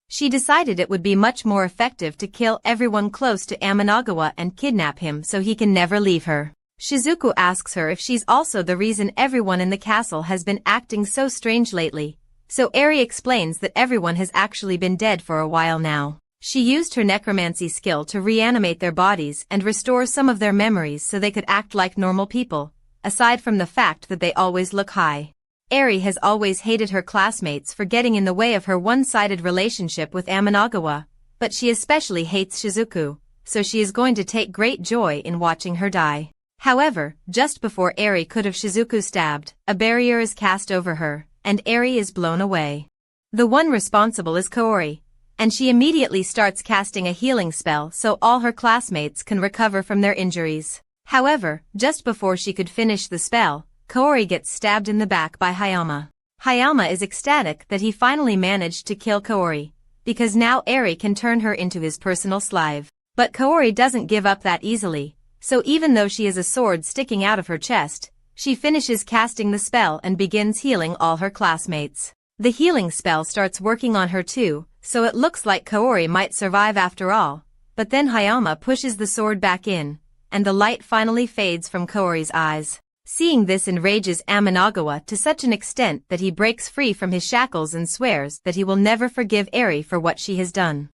she decided it would be much more effective to kill everyone close to Amanagawa and kidnap him so he can never leave her. Shizuku asks her if she's also the reason everyone in the castle has been acting so strange lately, so Eri explains that everyone has actually been dead for a while now. She used her necromancy skill to reanimate their bodies and restore some of their memories so they could act like normal people, aside from the fact that they always look high. Eri has always hated her classmates for getting in the way of her one-sided relationship with Amanagawa, but she especially hates Shizuku, so she is going to take great joy in watching her die. However, just before Eri could have Shizuku stabbed, a barrier is cast over her, and Eri is blown away. The one responsible is Kaori, and she immediately starts casting a healing spell so all her classmates can recover from their injuries. However, just before she could finish the spell, Kaori gets stabbed in the back by Hayama. Hayama is ecstatic that he finally managed to kill Kaori, because now Eri can turn her into his personal slave. But Kaori doesn't give up that easily, so even though she has a sword sticking out of her chest, she finishes casting the spell and begins healing all her classmates. The healing spell starts working on her too, so it looks like Kaori might survive after all, but then Hayama pushes the sword back in, and the light finally fades from Kaori's eyes. Seeing this enrages Amanagawa to such an extent that he breaks free from his shackles and swears that he will never forgive Eri for what she has done.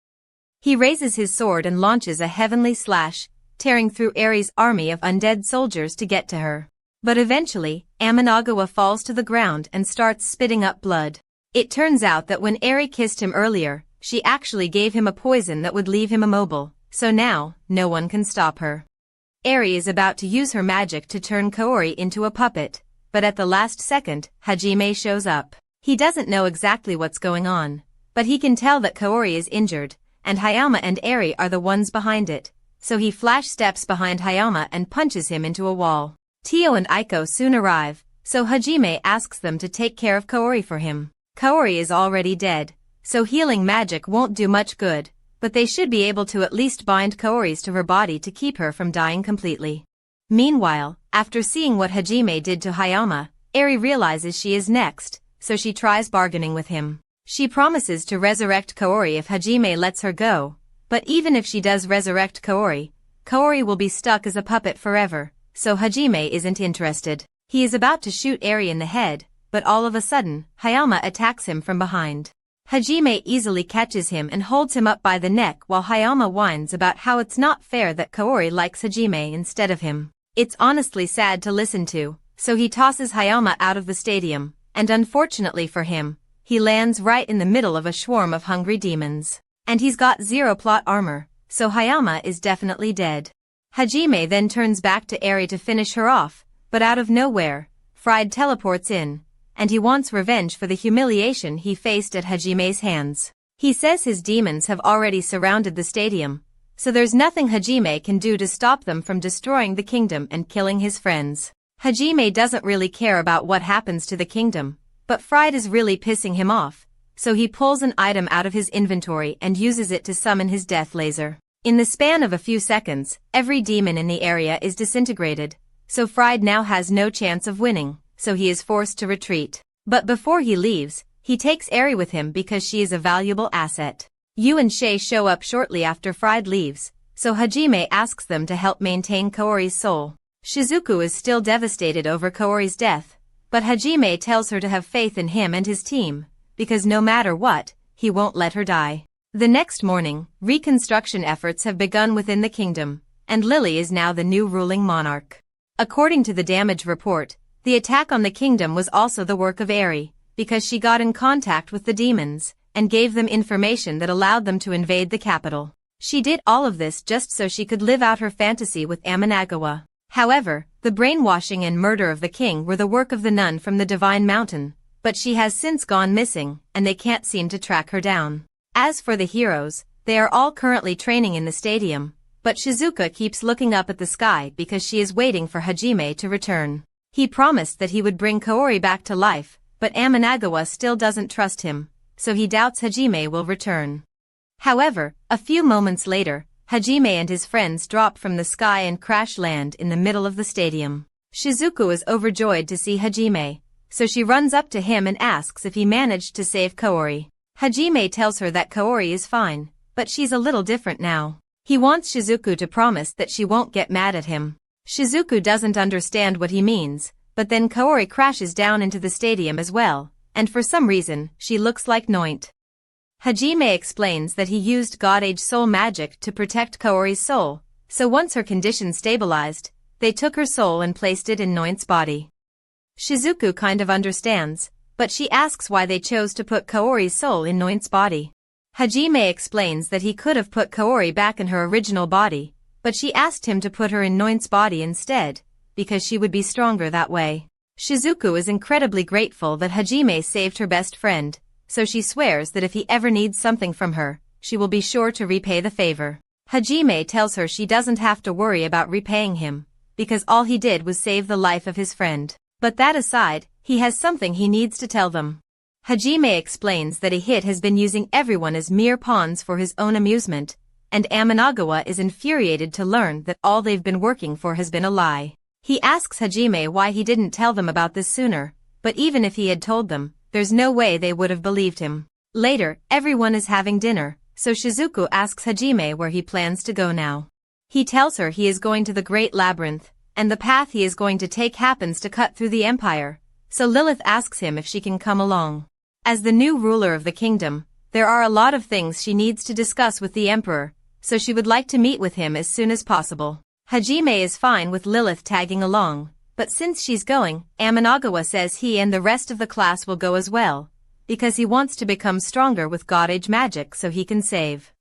He raises his sword and launches a heavenly slash, tearing through Eri's army of undead soldiers to get to her. But eventually, Amanagawa falls to the ground and starts spitting up blood. It turns out that when Eri kissed him earlier, she actually gave him a poison that would leave him immobile, so now, no one can stop her. Eri is about to use her magic to turn Kaori into a puppet, but at the last second, Hajime shows up. He doesn't know exactly what's going on, but he can tell that Kaori is injured, and Hayama and Eri are the ones behind it, so he flash steps behind Hayama and punches him into a wall. Tio and Aiko soon arrive, so Hajime asks them to take care of Kaori for him. Kaori is already dead, so healing magic won't do much good, but they should be able to at least bind Kaori's to her body to keep her from dying completely. Meanwhile, after seeing what Hajime did to Hayama, Eri realizes she is next, so she tries bargaining with him. She promises to resurrect Kaori if Hajime lets her go, but even if she does resurrect Kaori, Kaori will be stuck as a puppet forever, so Hajime isn't interested. He is about to shoot Eri in the head, but all of a sudden, Hayama attacks him from behind. Hajime easily catches him and holds him up by the neck while Hayama whines about how it's not fair that Kaori likes Hajime instead of him. It's honestly sad to listen to, so he tosses Hayama out of the stadium, and unfortunately for him, he lands right in the middle of a swarm of hungry demons. And he's got zero plot armor, so Hayama is definitely dead. Hajime then turns back to Eri to finish her off, but out of nowhere, Fried teleports in, and he wants revenge for the humiliation he faced at Hajime's hands. He says his demons have already surrounded the stadium, so there's nothing Hajime can do to stop them from destroying the kingdom and killing his friends. Hajime doesn't really care about what happens to the kingdom, but Fried is really pissing him off, so he pulls an item out of his inventory and uses it to summon his death laser. In the span of a few seconds, every demon in the area is disintegrated, so Fried now has no chance of winning, so he is forced to retreat. But before he leaves, he takes Eri with him because she is a valuable asset. Yu and Shay show up shortly after Fried leaves, so Hajime asks them to help maintain Kaori's soul. Shizuku is still devastated over Kaori's death, but Hajime tells her to have faith in him and his team, because no matter what, he won't let her die. The next morning, reconstruction efforts have begun within the kingdom, and Lily is now the new ruling monarch. According to the damage report, the attack on the kingdom was also the work of Eri, because she got in contact with the demons, and gave them information that allowed them to invade the capital. She did all of this just so she could live out her fantasy with Amanagawa. However, the brainwashing and murder of the king were the work of the nun from the Divine Mountain, but she has since gone missing, and they can't seem to track her down. As for the heroes, they are all currently training in the stadium, but Shizuka keeps looking up at the sky because she is waiting for Hajime to return. He promised that he would bring Kaori back to life, but Amanagawa still doesn't trust him, so he doubts Hajime will return. However, a few moments later, Hajime and his friends drop from the sky and crash land in the middle of the stadium. Shizuku is overjoyed to see Hajime, so she runs up to him and asks if he managed to save Kaori. Hajime tells her that Kaori is fine, but she's a little different now. He wants Shizuku to promise that she won't get mad at him. Shizuku doesn't understand what he means, but then Kaori crashes down into the stadium as well, and for some reason, she looks like Noint. Hajime explains that he used God Age soul magic to protect Kaori's soul, so once her condition stabilized, they took her soul and placed it in Noint's body. Shizuku kind of understands, but she asks why they chose to put Kaori's soul in Noint's body. Hajime explains that he could have put Kaori back in her original body, but she asked him to put her in Noint's body instead, because she would be stronger that way. Shizuku is incredibly grateful that Hajime saved her best friend, so she swears that if he ever needs something from her, she will be sure to repay the favor. Hajime tells her she doesn't have to worry about repaying him, because all he did was save the life of his friend. But that aside, he has something he needs to tell them. Hajime explains that a hit has been using everyone as mere pawns for his own amusement, and Amanagawa is infuriated to learn that all they've been working for has been a lie. He asks Hajime why he didn't tell them about this sooner, but even if he had told them, there's no way they would have believed him. Later, everyone is having dinner, so Shizuku asks Hajime where he plans to go now. He tells her he is going to the Great Labyrinth, and the path he is going to take happens to cut through the empire, so Lilith asks him if she can come along. As the new ruler of the kingdom, there are a lot of things she needs to discuss with the emperor, so she would like to meet with him as soon as possible. Hajime is fine with Lilith tagging along, but since she's going, Amanagawa says he and the rest of the class will go as well, because he wants to become stronger with God Age magic so he can save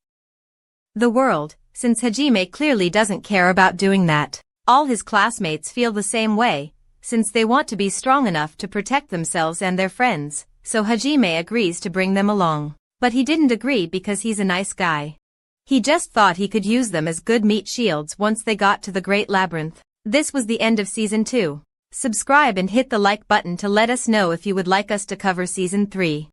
the world, since Hajime clearly doesn't care about doing that. All his classmates feel the same way, since they want to be strong enough to protect themselves and their friends, so Hajime agrees to bring them along. But he didn't agree because he's a nice guy. He just thought he could use them as good meat shields once they got to the Great Labyrinth. This was the end of Season 2. Subscribe and hit the like button to let us know if you would like us to cover Season 3.